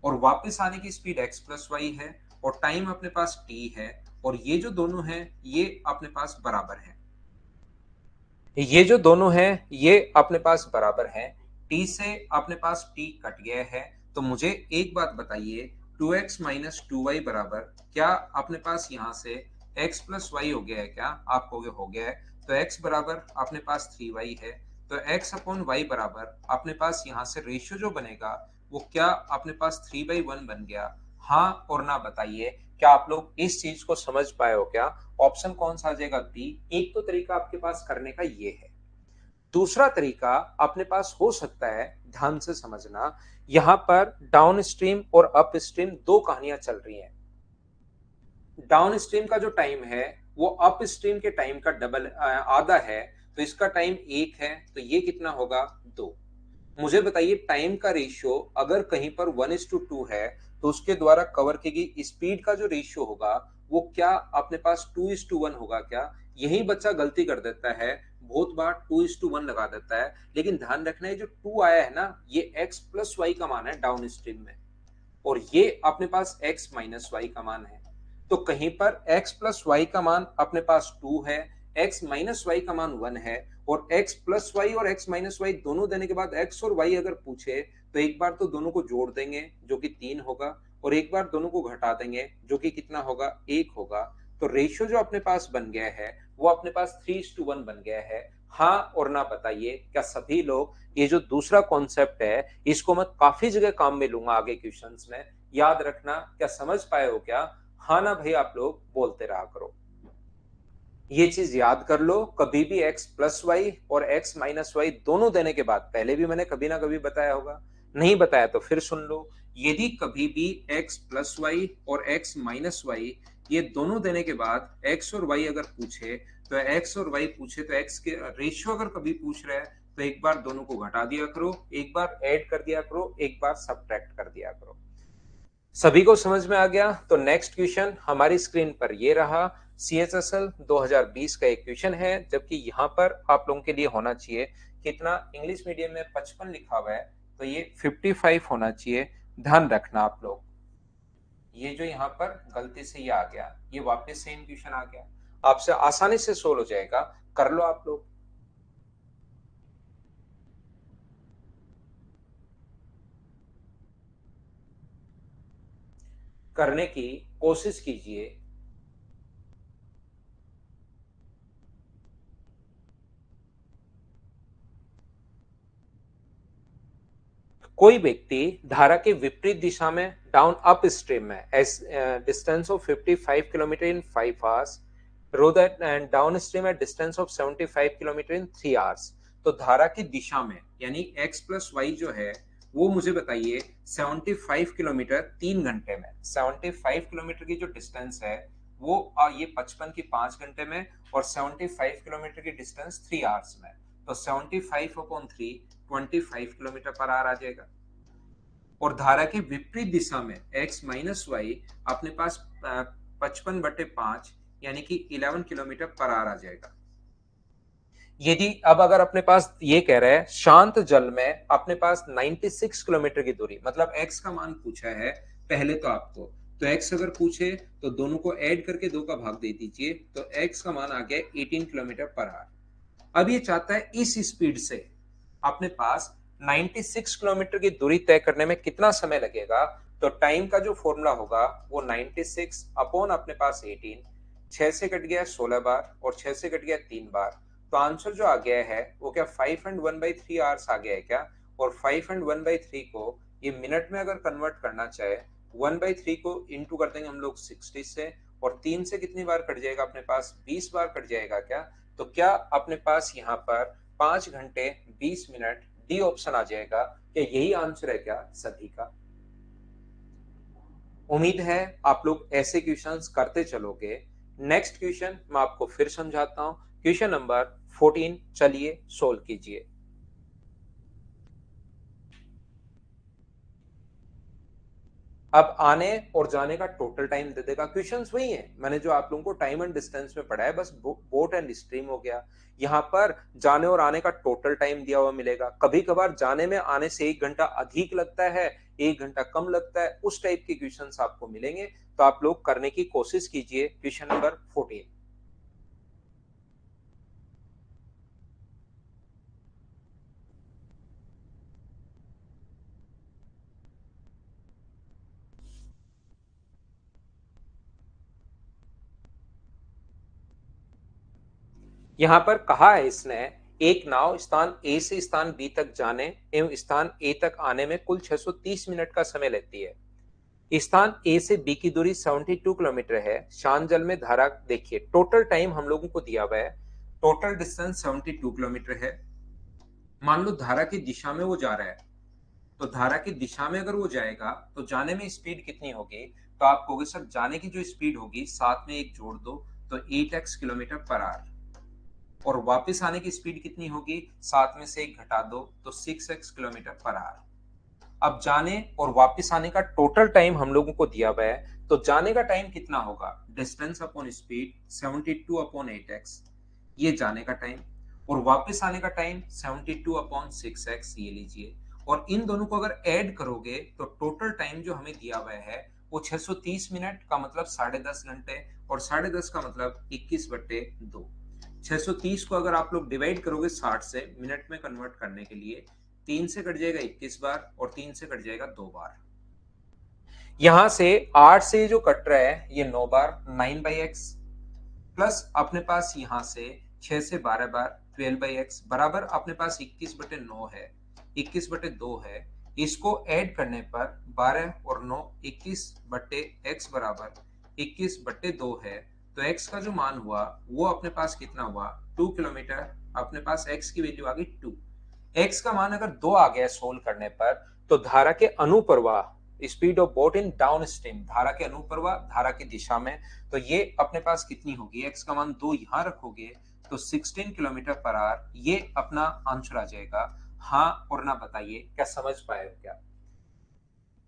और वापस आने की स्पीड x प्लस वाई है और टाइम अपने पास t है और ये जो दोनों हैं ये अपने पास बराबर है। ये जो दोनों हैं ये अपने पास बराबर हैं। t से अपने पास t कट गया है तो मुझे एक बात बताइए 2x माइनस टू वाई बराबर क्या अपने पास यहां से x प्लस वाई हो गया है क्या? आप कहोगे हो गया है। तो x बराबर अपने पास 3y है तो x अपॉन वाई बराबर अपने पास यहां से रेशियो जो बनेगा वो क्या अपने पास 3/1 बन गया। हाँ और ना बताइए, क्या आप लोग इस चीज को समझ पाए हो क्या? ऑप्शन कौन सा आ जाएगा? बी। एक तो तरीका आपके पास करने का ये है। दूसरा तरीका अपने पास हो सकता है, ध्यान से समझना, यहां पर डाउन स्ट्रीम और अप स्ट्रीम दो कहानियां चल रही हैं। डाउन स्ट्रीम का जो टाइम है वो अप स्ट्रीम के टाइम का डबल आधा है, तो इसका टाइम 1 है तो ये कितना होगा 2। मुझे बताइए टाइम का रेशियो अगर कहीं पर 1:2 है तो उसके द्वारा कवर की गई स्पीड का जो रेशियो होगा वो क्या अपने पास 2:1 होगा क्या? यही बच्चा गलती कर देता है, बहुत बार 2:1 लगा देता है, लेकिन ध्यान रखना है जो 2 आया है ना ये x प्लस वाई का मान है डाउन स्ट्रीम में और ये अपने पास x माइनस वाई का मान है। तो कहीं पर x प्लस वाई का मान अपने पास 2 है, x माइनस वाई का मान 1 है और x प्लस वाई और x माइनस वाई दोनों देने के बाद x और y अगर पूछे तो एक बार तो दोनों को जोड़ देंगे जो कि 3 होगा और एक बार दोनों को घटा देंगे जो कि कितना होगा 1 होगा। तो रेशियो जो अपने पास बन गया है वो अपने पास 3:1 बन गया है। हाँ और ना बताइए, क्या सभी लोग ये जो दूसरा कॉन्सेप्ट है इसको मैं काफी जगह काम में लूंगा आगे क्वेश्चंस में, याद रखना। क्या समझ पाए हो क्या? हाँ ना भाई आप लोग बोलते रहा करो। ये चीज याद कर लो, कभी भी x प्लस वाई और x माइनस वाई दोनों देने के बाद, पहले भी मैंने कभी ना कभी बताया होगा, नहीं बताया तो फिर सुन लो, यदि कभी भी x प्लस वाई और x माइनस वाई ये दोनों देने के बाद x और y अगर पूछे तो x और y पूछे तो x के रेशियो अगर कभी पूछ रहा है तो एक बार दोनों को घटा दिया करो, एक बार ऐड कर दिया करो, एक बार सब्ट्रैक्ट कर दिया करो। सभी को समझ में आ गया? तो नेक्स्ट क्वेश्चन हमारी स्क्रीन पर ये रहा, CHSL 2020 का एक क्वेश्चन है, जबकि यहाँ पर आप लोगों के लिए होना चाहिए कितना, इंग्लिश मीडियम में 55 लिखा हुआ है तो ये 55 होना चाहिए। ध्यान रखना आप लोग, ये जो यहाँ पर गलती से ये आ गया ये वापस सेम क्वेश्चन आ गया, आपसे आसानी से सोल्व हो जाएगा, कर लो आप लोग। करने की कोशिश कीजिए। कोई व्यक्ति धारा के विपरीत दिशा में डाउन अप स्ट्रीम में distance of 55 kilometre in 5 hours, row that and down stream at distance of 75 kilometre in 3 hours. तो धारा की दिशा में यानी x प्लस वाई जो है वो मुझे बताइए 75 किलोमीटर 3 घंटे में, 75 किलोमीटर की जो डिस्टेंस है वो ये 55 की 5 घंटे में और 75 किलोमीटर की डिस्टेंस 3 आवर्स में, तो 75/3 25 किलोमीटर पर आवर आ जाएगा। और धारा की विपरीत दिशा में x माइनस वाई अपने पास 55/5 यानी कि 11 किलोमीटर पर आवर आ जाएगा। यदि अब अगर अपने पास ये कह रहा है शांत जल में अपने पास 96 किलोमीटर की दूरी, मतलब x का मान पूछा है पहले तो आपको, तो x अगर पूछे तो दोनों को ऐड करके 2 का भाग दे दीजिए, तो x का मान आ गया 18 किलोमीटर पर आवर। अब ये चाहता है इस स्पीड से अपने पास 96 किलोमीटर की दूरी तय करने में कितना समय लगेगा, तो टाइम का जो फॉर्मूला होगा वो 96 अपॉन अपने पास 18, 6 से कट गया 16 बार और 6 से कट गया 3 बार, तो आंसर जो आ गया है वो क्या 5 and 1/3 आवर्स आ गया है क्या। और 5 and 1/3 को ये मिनट में अगर कन्वर्ट करना चाहे, 1/3 को इंटू कर देंगे हम लोग 60 से, और 3 से कितनी बार कट जाएगा अपने पास 20 बार कट जाएगा क्या। तो क्या अपने पास यहाँ पर 5 घंटे 20 मिनट डी ऑप्शन आ जाएगा, क्या यही आंसर है क्या सभी का। उम्मीद है आप लोग ऐसे क्वेश्चंस करते चलोगे। नेक्स्ट क्वेश्चन मैं आपको फिर समझाता हूं, क्वेश्चन नंबर 14, चलिए सोल्व कीजिए। अब आने और जाने का टोटल टाइम दे देगा, क्वेश्चंस वही है मैंने जो आप लोगों को टाइम एंड डिस्टेंस में पढ़ा है, बस बोट एंड स्ट्रीम हो गया। यहाँ पर जाने और आने का टोटल टाइम दिया हुआ मिलेगा, कभी कभार जाने में आने से 1 घंटा अधिक लगता है, 1 घंटा कम लगता है, उस टाइप के क्वेश्चंस आपको मिलेंगे, तो आप लोग करने की कोशिश कीजिए। क्वेश्चन नंबर 14, यहाँ पर कहा है इसने, एक नाव स्थान ए से स्थान बी तक जाने एवं स्थान ए तक आने में कुल 630 मिनट का समय लेती है। स्थान ए से बी की दूरी 72 किलोमीटर है। शांत जल में धारा, देखिए टोटल टाइम हम लोगों को दिया हुआ है, टोटल डिस्टेंस 72 किलोमीटर है। मान लो धारा की दिशा में वो जा रहा है, तो धारा की दिशा में अगर वो जाएगा तो जाने में स्पीड कितनी होगी, तो आप कहोगे सर जाने की जो स्पीड होगी साथ में एक जोड़ दो तो 8x किलोमीटर पर आवर, और वापस आने की स्पीड कितनी होगी, साथ में से एक घटा दो तो 6x किलोमीटर पर आवर। अब जाने और वापस आने का टोटल टाइम हम लोगों को दिया हुआ है, तो जाने का टाइम कितना होगा, डिस्टेंस अपॉन स्पीड 72/8x, ये जाने का टाइम, और वापस आने का टाइम 72/6x, ये लीजिए। और इन दोनों को अगर ऐड करोगे तो टोटल टाइम जो हमें दिया हुआ है वो 630 मिनट का मतलब 10.5 घंटे, और 10.5 का मतलब 21/2। 630 को अगर आप लोग डिवाइड करोगे 60 से मिनट में कन्वर्ट करने के लिए, 3 से कट जाएगा 21 बार और 3 से कट जाएगा 2 बार। यहां से 8 से जो कट रहा है ये 9 बार 9/x, प्लस अपने पास यहां से 6 से 12 बार 12/x बराबर अपने पास 21/9 है, 21/2 है। इसको ऐड करने पर 12 और 9 21/x बराबर 21/2 है, तो x का जो मान हुआ वो अपने पास कितना हुआ 2 किलोमीटर, अपने पास x की वैल्यू आ गई 2। x का मान अगर 2 आ गया सोल्व करने पर, तो धारा के अनुप्रवाह, speed of boat in downstream, धारा के अनुप्रवाह धारा की दिशा में, तो ये अपने पास कितनी होगी, x का मान 2 यहां रखोगे तो 16 किलोमीटर पर आवर, ये अपना आंसर आ जाएगा। हाँ और ना बताइए, क्या समझ पाए हो क्या।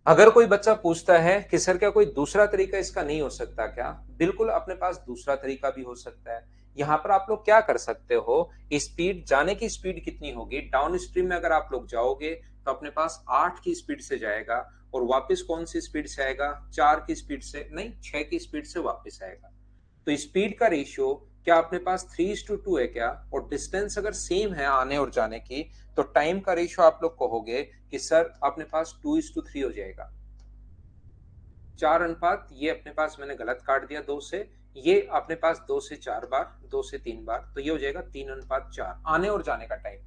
अगर कोई बच्चा पूछता है कि सर क्या कोई दूसरा तरीका इसका नहीं हो सकता क्या, बिल्कुल अपने पास दूसरा तरीका भी हो सकता है। यहाँ पर आप लोग क्या कर सकते हो, स्पीड, जाने की स्पीड कितनी होगी, डाउन स्ट्रीम में अगर आप लोग जाओगे तो अपने पास 8 की स्पीड से जाएगा, और वापस कौन सी स्पीड से आएगा, 4 की स्पीड से नहीं, 6 की स्पीड से वापस आएगा। तो स्पीड का रेशियो क्या अपने पास 3:2 है क्या, और डिस्टेंस अगर सेम है आने और जाने की, तो टाइम का रेशियो आप लोग कहोगे कि सर अपने पास 2:3 हो जाएगा। 4 अनुपात, ये अपने पास मैंने गलत काट दिया 2 से, ये अपने पास 2 से 4 बार 2 से 3 बार, तो ये हो जाएगा 3:4 आने और जाने का time.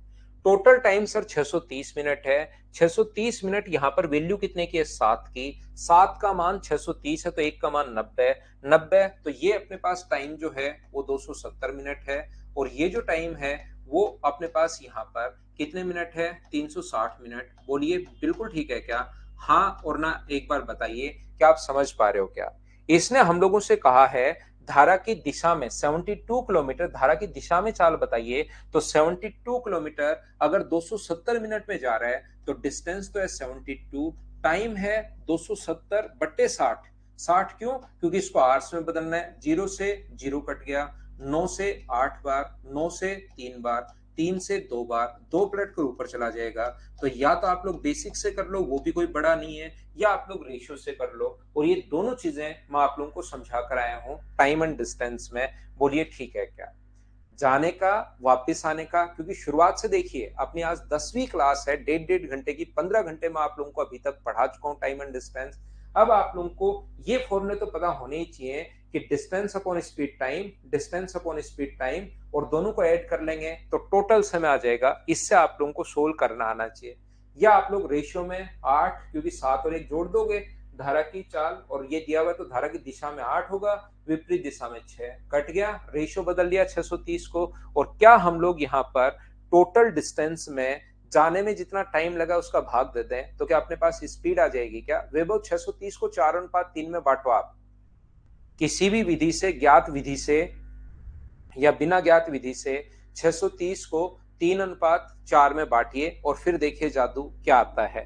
Total time sir 630 minute है। 630 मिनट, यहाँ पर वैल्यू कितने की है 7 की, 7 का मान 630 है तो 1 का मान 90, 90 तो ये अपने पास टाइम जो है वो 270 मिनट है, और ये जो टाइम है वो अपने पास यहाँ पर कितने मिनट है 360 मिनट। बोलिए बिल्कुल ठीक है क्या, हाँ और ना एक बार बताइए, क्या आप समझ पा रहे हो क्या। इसने हम लोगों से कहा है धारा की दिशा में 72 किलोमीटर धारा की दिशा में चाल बताइए, तो 72 किलोमीटर अगर 270 मिनट में जा रहा है तो डिस्टेंस तो है 72, टाइम है 270/60। 60 क्यों? क्योंकि इसको आवर्स में बदलना है। 0 से 0 कट गया, 9 से 8 बार, 9 से 3 बार, 3 से 2 बार, 2 पलट कर ऊपर चला जाएगा। तो या तो आप लोग बेसिक से कर लो, वो भी कोई बड़ा नहीं है, या आप लोग रेशियो से कर लो। और ये दोनों चीजें मैं आप लोगों को समझा कर आया हूं टाइम एंड डिस्टेंस में। बोलिए ठीक है क्या? जाने का, वापस आने का, क्योंकि शुरुआत से देखिए अपनी आज 10वीं क्लास है, 1.5 घंटे की, 15 घंटे में आप लोगों को अभी तक पढ़ा चुका हूं टाइम एंड डिस्टेंस। अब आप लोगों को ये फॉर्मूले तो पता होने ही चाहिए कि distance upon speed time, distance upon speed time, और दोनों को ऐड कर लेंगे तो टोटल समय आ जाएगा। इससे आप लोगों को सोल्व करना आना चाहिए। या आप लोग रेशियो में 8, क्योंकि 7 और 1 जोड़ दोगे, धारा की चाल और ये दिया हुआ तो धारा की दिशा में 8 होगा, विपरीत दिशा में 6 कट गया, रेशियो बदल लिया 630 को। और क्या हम लोग यहाँ पर टोटल डिस्टेंस में जाने में जितना टाइम लगा उसका भाग दे दें तो क्या अपने पास स्पीड आ जाएगी क्या? वैभव 630 को 4:3 में बांटो आप, किसी भी विधि से, ज्ञात विधि से या बिना ज्ञात विधि से 630 को 3:4 में बांटिए और फिर देखिए जादू क्या आता है।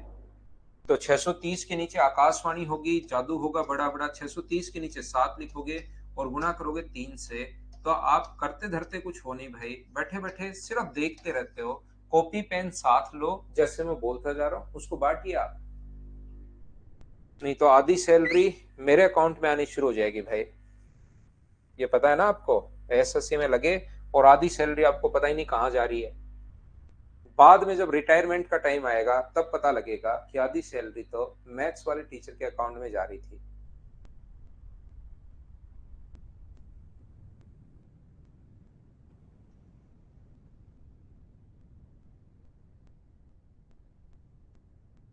तो 630 के नीचे आकाशवाणी होगी, जादू होगा बड़ा बड़ा। 630 के नीचे 7 लिखोगे और गुणा करोगे 3 से, तो आप करते धरते कुछ हो नहीं भाई, बैठे बैठे सिर्फ देखते रहते हो। कॉपी पेन साथ लो, जैसे मैं बोलता जा रहा हूं उसको बांटिए आप, नहीं तो आधी सैलरी मेरे अकाउंट में आनी शुरू हो जाएगी भाई। ये पता है ना आपको, एसएससी में लगे और आधी सैलरी आपको पता ही नहीं कहां जा रही है। बाद में जब रिटायरमेंट का टाइम आएगा तब पता लगेगा कि आधी सैलरी तो मैथ्स वाले टीचर के अकाउंट में जा रही थी।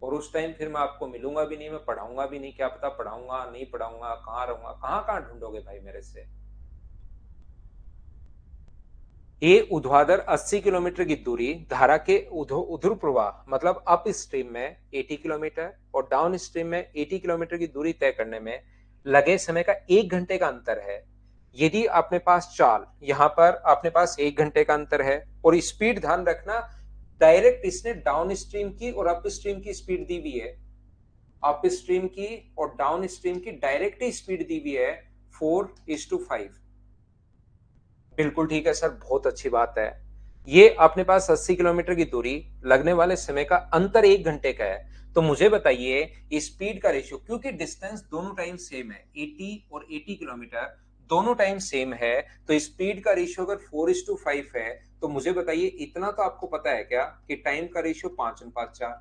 और उस टाइम फिर मैं आपको मिलूंगा भी नहीं, मैं पढ़ाऊंगा भी नहीं, क्या पता पढ़ाऊंगा नहीं पढ़ाऊंगा, कहाँ रहूंगा, कहाँ कहाँ ढूंढोगे भाई मेरे से। ये ऊर्ध्वाधर 80 किलोमीटर की दूरी धारा के उधुर प्रवाह मतलब अप स्ट्रीम में 80 किलोमीटर और डाउन स्ट्रीम में 80 किलोमीटर की दूरी तय करने में लगे समय का 1 घंटे का अंतर है। यदि अपने पास चाल, यहां पर अपने पास 1 घंटे का अंतर है, और स्पीड ध्यान रखना, डायरेक्ट इसने डाउन स्ट्रीम की और अप स्ट्रीम की स्पीड दी हुई है। अप स्ट्रीम की और डाउन स्ट्रीम की डायरेक्ट ही स्पीड दी हुई है 4:5। बिल्कुल ठीक है सर, बहुत अच्छी बात है। ये अपने पास 80 किलोमीटर की दूरी, लगने वाले समय का अंतर 1 घंटे का है। तो मुझे बताइए स्पीड का रेशियो, क्योंकि डिस्टेंस दोनों टाइम सेम है, 80 और 80 किलोमीटर दोनों टाइम सेम है, तो स्पीड का रेशियो अगर 4:5 है, तो मुझे बताइए इतना तो आपको पता है क्या कि टाइम का रेशियो 5:4।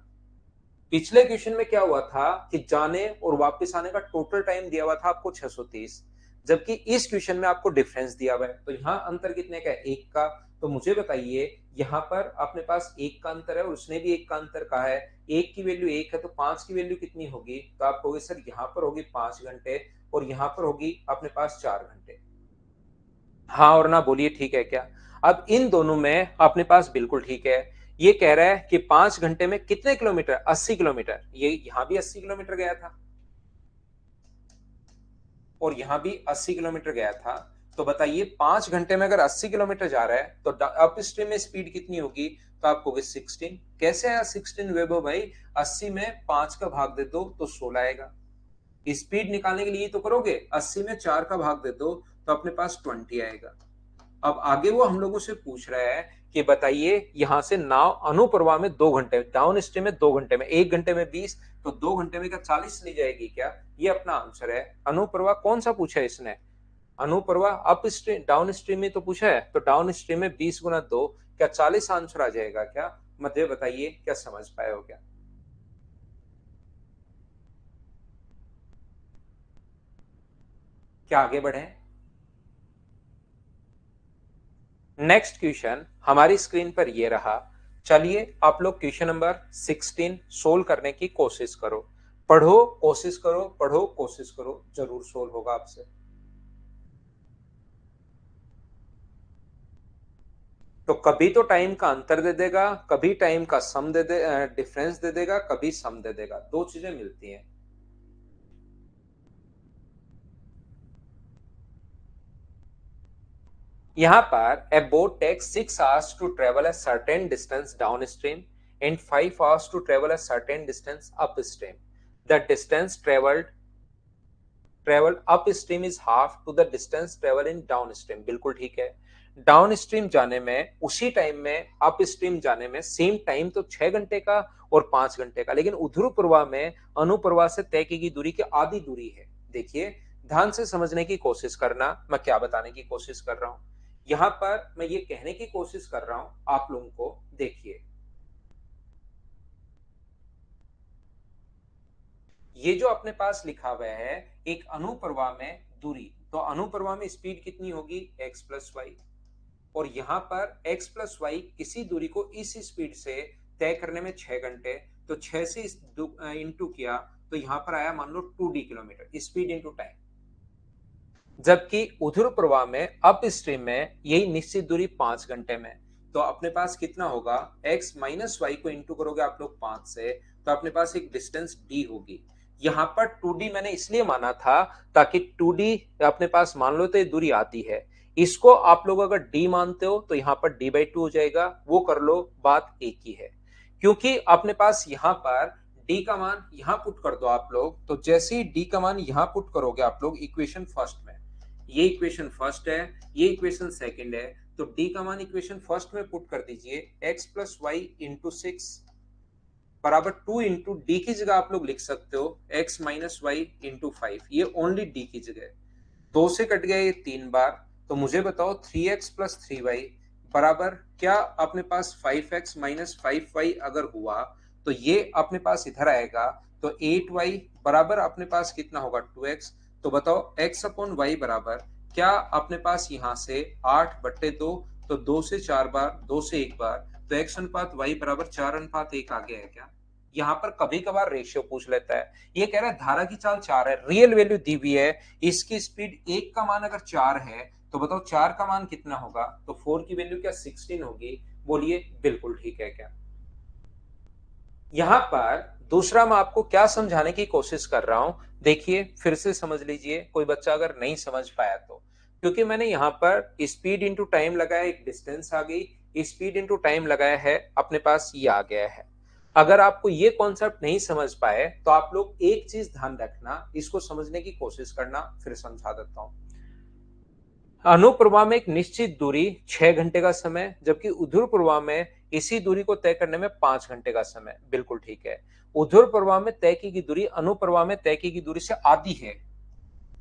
पिछले क्वेश्चन में क्या हुआ था कि जाने और वापस आने का टोटल टाइम दिया हुआ था आपको 630, जबकि इस क्वेश्चन में आपको डिफरेंस दिया हुआ है, तो यहाँ अंतर कितने का है? 1 का। तो मुझे बताइए यहाँ पर अपने पास 1 का अंतर है और उसने भी 1 का अंतर कहा है, 1 की वैल्यू 1 है तो 5 की वैल्यू कितनी होगी? तो आप कहोगे सर यहाँ पर होगी 5 घंटे और यहाँ पर होगी अपने पास 4 घंटे। हाँ और ना बोलिए ठीक है क्या? अब इन दोनों में अपने पास बिल्कुल ठीक है। ये कह रहा है कि 5 घंटे में कितने किलोमीटर? 80 किलोमीटर। ये यहां भी 80 किलोमीटर गया था और यहां भी 80 किलोमीटर गया था। तो बताइए 5 घंटे में अगर 80 किलोमीटर जा रहा है तो अप स्ट्रीम में स्पीड कितनी होगी? तो आपको 16। कैसे आया 16 वेबो भाई? 80 में 5 का भाग दे दो तो 16 आएगा। स्पीड निकालने के लिए तो करोगे, 80 में 4 का भाग दे दो तो अपने पास 20 आएगा। अब आगे वो हम लोगों से पूछ रहा है कि बताइए यहां से नाव अनुप्रवाह में 2 घंटे, डाउन स्ट्रीम में 2 घंटे में, 1 घंटे में 20, तो 2 घंटे में क्या 40 चली जाएगी क्या? ये अपना आंसर है। अनुप्रवाह कौन सा पूछा है इसने? अनुप्रवाह अप स्ट्रीम, डाउन स्ट्रीम में तो पूछा है, तो डाउन स्ट्रीम में 20 × 2 क्या 40 आंसर आ जाएगा क्या? मुझे बताइए क्या समझ पाए हो क्या? क्या आगे बढ़े? नेक्स्ट क्वेश्चन हमारी स्क्रीन पर ये रहा। चलिए आप लोग क्वेश्चन नंबर 16 सोल्व करने की कोशिश करो। पढ़ो, कोशिश करो, पढ़ो, कोशिश करो, जरूर सोल्व होगा आपसे। तो कभी तो टाइम का अंतर दे देगा, कभी टाइम का सम दे दे, डिफरेंस दे देगा, कभी सम दे देगा, दो चीजें मिलती हैं। यहाँ पर a boat takes 6 hours to travel a certain distance downstream and 5 hours to travel a certain distance upstream. The distance traveled upstream is half to the distance traveled in downstream. बिल्कुल ठीक है। डाउनस्ट्रीम जाने में उसी time में upstream जाने में same time तो 6 घंटे का और 5 घंटे का, लेकिन ऊर्ध्व प्रवाह में अनुप्रवाह से तय की गई दूरी की आधी दूरी है। देखिए ध्यान से समझने की कोशिश करना, मैं क्या बताने की कोशिश कर रहा हूं। यहां पर मैं ये कहने की कोशिश कर रहा हूं आप लोगों को, देखिए ये जो अपने पास लिखा हुआ है एक अनुप्रवाह में दूरी, तो अनुप्रवाह में स्पीड कितनी होगी x प्लस वाई, और यहां पर x प्लस वाई किसी दूरी को इस स्पीड से तय करने में 6 घंटे, तो 6 से इंटू किया तो यहां पर आया मान लो 2d kilometre, speed into time. जबकि ऊर्ध्व प्रवाह में अप स्ट्रीम में यही निश्चित दूरी 5 घंटे में, तो अपने पास कितना होगा x माइनस वाई को इंटू करोगे आप लोग 5 से, तो अपने पास एक डिस्टेंस d होगी। यहां पर 2d मैंने इसलिए माना था ताकि 2d अपने पास मान लो तो ये दूरी आती है, इसको आप लोग अगर d मानते हो तो यहां पर d/2 हो जाएगा, वो कर लो, बात एक ही है। क्योंकि अपने पास यहां पर d का मान यहां पुट कर दो आप लोग, तो जैसे ही d का मान यहां पुट करोगे आप लोग इक्वेशन फर्स्ट में, ये इक्वेशन फर्स्ट है, ये इक्वेशन सेकंड है, तो d का मान इक्वेशन फर्स्ट में पुट कर दीजिए, x प्लस वाई इंटू 6 बराबर 2 इंटू डी की जगह आप लोग लिख सकते हो x माइनस वाई इंटू 5, ये ओनली d की जगह। 2 से कट गया ये 3 बार, तो मुझे बताओ 3x प्लस 3y बराबर क्या अपने पास 5x माइनस 5y अगर हुआ तो ये अपने पास इधर आएगा, तो 8y बराबर अपने पास कितना होगा 2x। तो बताओ x अपॉन y बराबर क्या अपने पास यहां से 8/2, तो 2 से 4 बार, 2 से 1 बार, तो x अनुपात y बराबर 4:1 आ गया है क्या। यहाँ पर कभी कभार रेशियो पूछ लेता है, ये कह रहा है धारा की चाल 4 है, रियल वैल्यू दी हुई है, इसकी स्पीड 1 का मान अगर 4 है तो बताओ 4 का मान कितना होगा, तो 4 की वैल्यू क्या 16 होगी। बोलिए बिल्कुल ठीक है क्या। यहां पर दूसरा मैं आपको क्या समझाने की कोशिश कर रहा हूं, देखिए फिर से समझ लीजिए, कोई बच्चा अगर नहीं समझ पाया तो, क्योंकि मैंने यहां पर स्पीड इंटू टाइम लगाया, एक डिस्टेंस आ गई, स्पीड इंटू टाइम लगाया है, अपने पास ये आ गया है। अगर आपको ये कॉन्सेप्ट नहीं समझ पाए तो आप लोग एक चीज ध्यान रखना, इसको समझने की कोशिश करना, फिर समझा देता हूं। अनुप्रवाह में एक निश्चित दूरी 6 घंटे का समय, जबकि ऊर्ध्व प्रवाह में इसी दूरी को तय करने में 5 घंटे का समय, बिल्कुल ठीक है। ऊर्ध्व प्रवाह में तय की गई दूरी अनुप्रवाह में तय की गई दूरी से आधी है,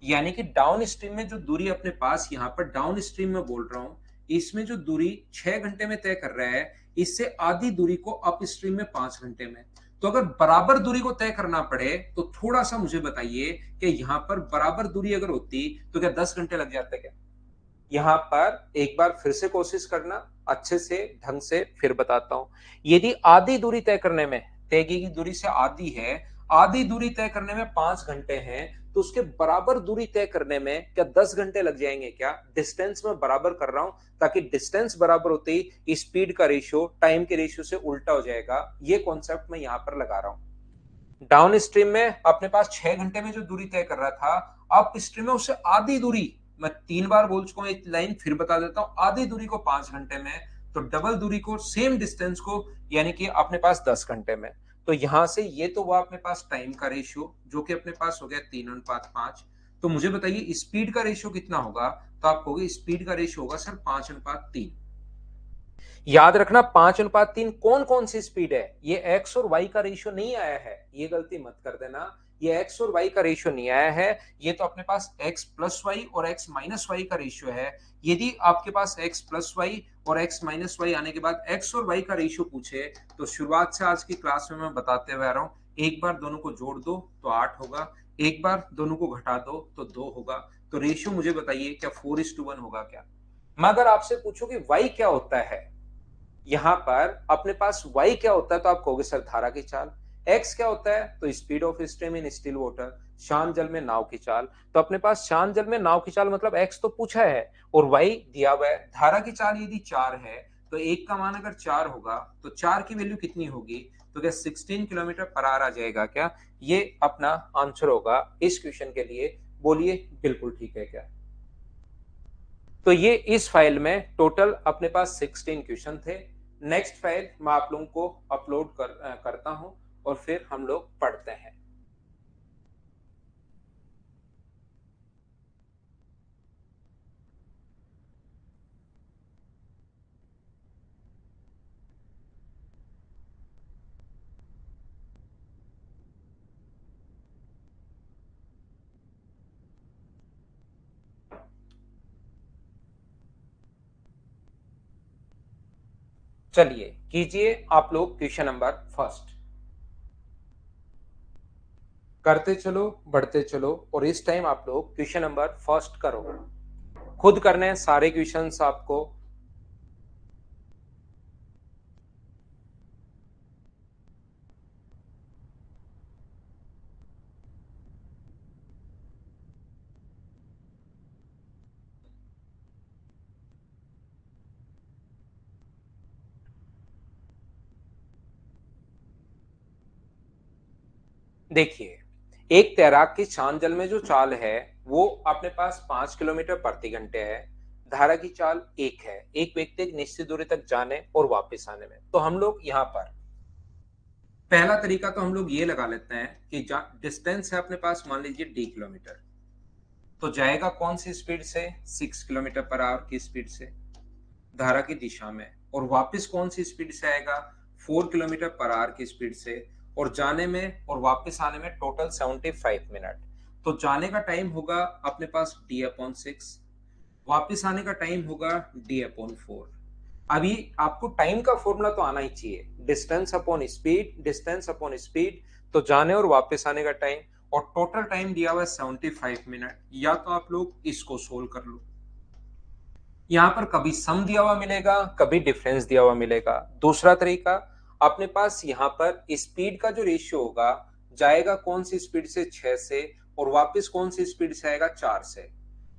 यानी कि डाउन स्ट्रीम में जो दूरी अपने पास, यहां पर डाउन स्ट्रीम में बोल रहा हूं, इसमें जो दूरी 6 घंटे में तय कर रहा है, इससे आधी दूरी को अप स्ट्रीम में 5 घंटे में। तो अगर बराबर दूरी को तय करना पड़े तो थोड़ा सा मुझे बताइए कि यहां पर बराबर दूरी अगर होती तो क्या 10 घंटे लग जाते क्या। यहां पर एक बार फिर से कोशिश करना, अच्छे से ढंग से फिर बताता हूं। यदि आधी दूरी तय करने में, तय की दूरी से आधी है, आधी दूरी तय करने में 5 घंटे हैं, तो उसके बराबर दूरी तय करने में क्या 10 घंटे लग जाएंगे क्या। डिस्टेंस में बराबर कर रहा हूं ताकि डिस्टेंस बराबर होते ही स्पीड का रेशियो टाइम के रेशियो से उल्टा हो जाएगा, ये कॉन्सेप्ट मैं यहां पर लगा रहा हूं। डाउन स्ट्रीम में अपने पास 6 घंटे में जो दूरी तय कर रहा था, अप स्ट्रीम में उससे आधी दूरी, मैं 3 बार बोल चुका हूं, एक लाइन फिर बता देता हूं, आधी दूरी को 5 घंटे में, तो डबल दूरी को, सेम डिस्टेंस को, यानी कि अपने पास 10 घंटे में। तो यहां से ये तो हुआ अपने पास टाइम का रेशियो जो कि अपने पास हो गया 3:5। तो मुझे बताइए स्पीड का रेशियो कितना होगा, तो आप कहोगे स्पीड का रेशियो होगा सर 5:3। याद रखना 5:3 कौन कौन सी स्पीड है, ये एक्स और वाई का रेशियो नहीं आया है, ये गलती मत कर देना, ये एक्स और वाई का रेशियो नहीं आया है, ये तो अपने पास एक्स प्लस वाई और एक्स माइनस वाई का रेशियो है। यदि आपके पास एक्स प्लस वाई और एक्स माइनस वाई आने के बाद एक्स और वाई का रेशियो पूछे, तो शुरुआत से आज की क्लास में मैं बताते हुए आ रहा हूं, एक बार दोनों को जोड़ दो तो 8 होगा, एक बार दोनों को घटा दो तो 2 होगा, तो रेशियो मुझे बताइए क्या 4:1 होगा क्या। मैं अगर आपसे पूछूं कि वाई क्या होता है, यहां पर अपने पास y क्या होता है, तो आप कहोगे सर धारा की चाल। x क्या होता है, तो speed of stream in still water, शांत जल में नाव की चाल। तो अपने पास शांत जल में नाव की चाल मतलब x तो पूछा है और y दिया हुआ है। धारा की चाल यदि 4 है तो 1 का मान अगर 4 होगा तो 4 की वैल्यू कितनी होगी, तो क्या 16 किलोमीटर पर आवर आ जाएगा क्या। ये अपना आंसर होगा इस क्वेश्चन के लिए। बोलिए बिल्कुल ठीक है क्या। तो ये इस फाइल में टोटल अपने पास 16 क्वेश्चन थे। नेक्स्ट फाइल मैं आप लोगों को अपलोड करता हूं और फिर हम लोग पढ़ते हैं। चलिए कीजिए आप लोग क्वेश्चन नंबर फर्स्ट। करते चलो बढ़ते चलो और इस टाइम आप लोग क्वेश्चन नंबर फर्स्ट करो। खुद करने हैं सारे क्वेश्चंस आपको। देखिए, एक तैराक की शांत जल में जो चाल है वो अपने पास 5 किलोमीटर प्रति घंटे है। धारा की चाल 1 है। एक व्यक्ति एक निश्चित दूरी तक जाने और वापस आने में। तो हम लोग यहाँ पर पहला तरीका तो हम लोग ये लगा लेते हैं कि डिस्टेंस है अपने पास, मान लीजिए d किलोमीटर। तो जाएगा कौन सी स्पीड से? 6 किलोमीटर पर आवर की स्पीड से धारा की दिशा में। और वापस कौन सी स्पीड से आएगा? 4 किलोमीटर पर आवर की स्पीड से। और जाने में और वापस आने में टोटल 75 मिनट। तो जाने का टाइम होगा अपने पास d/6, वापस आने का टाइम होगा d/4। अभी आपको टाइम का फॉर्मूला तो आना ही चाहिए, distance upon speed, distance upon speed. तो जाने और वापस आने का टाइम और टोटल टाइम दिया हुआ है 75 मिनट। या तो आप लोग इसको सोल्व कर लो। यहाँ पर कभी सम दिया हुआ मिलेगा, कभी डिफरेंस दिया हुआ मिलेगा। दूसरा तरीका, अपने पास यहाँ पर स्पीड का जो रेशियो होगा, जाएगा कौन सी स्पीड से? 6 से। और वापस कौन सी स्पीड से आएगा? 4 से।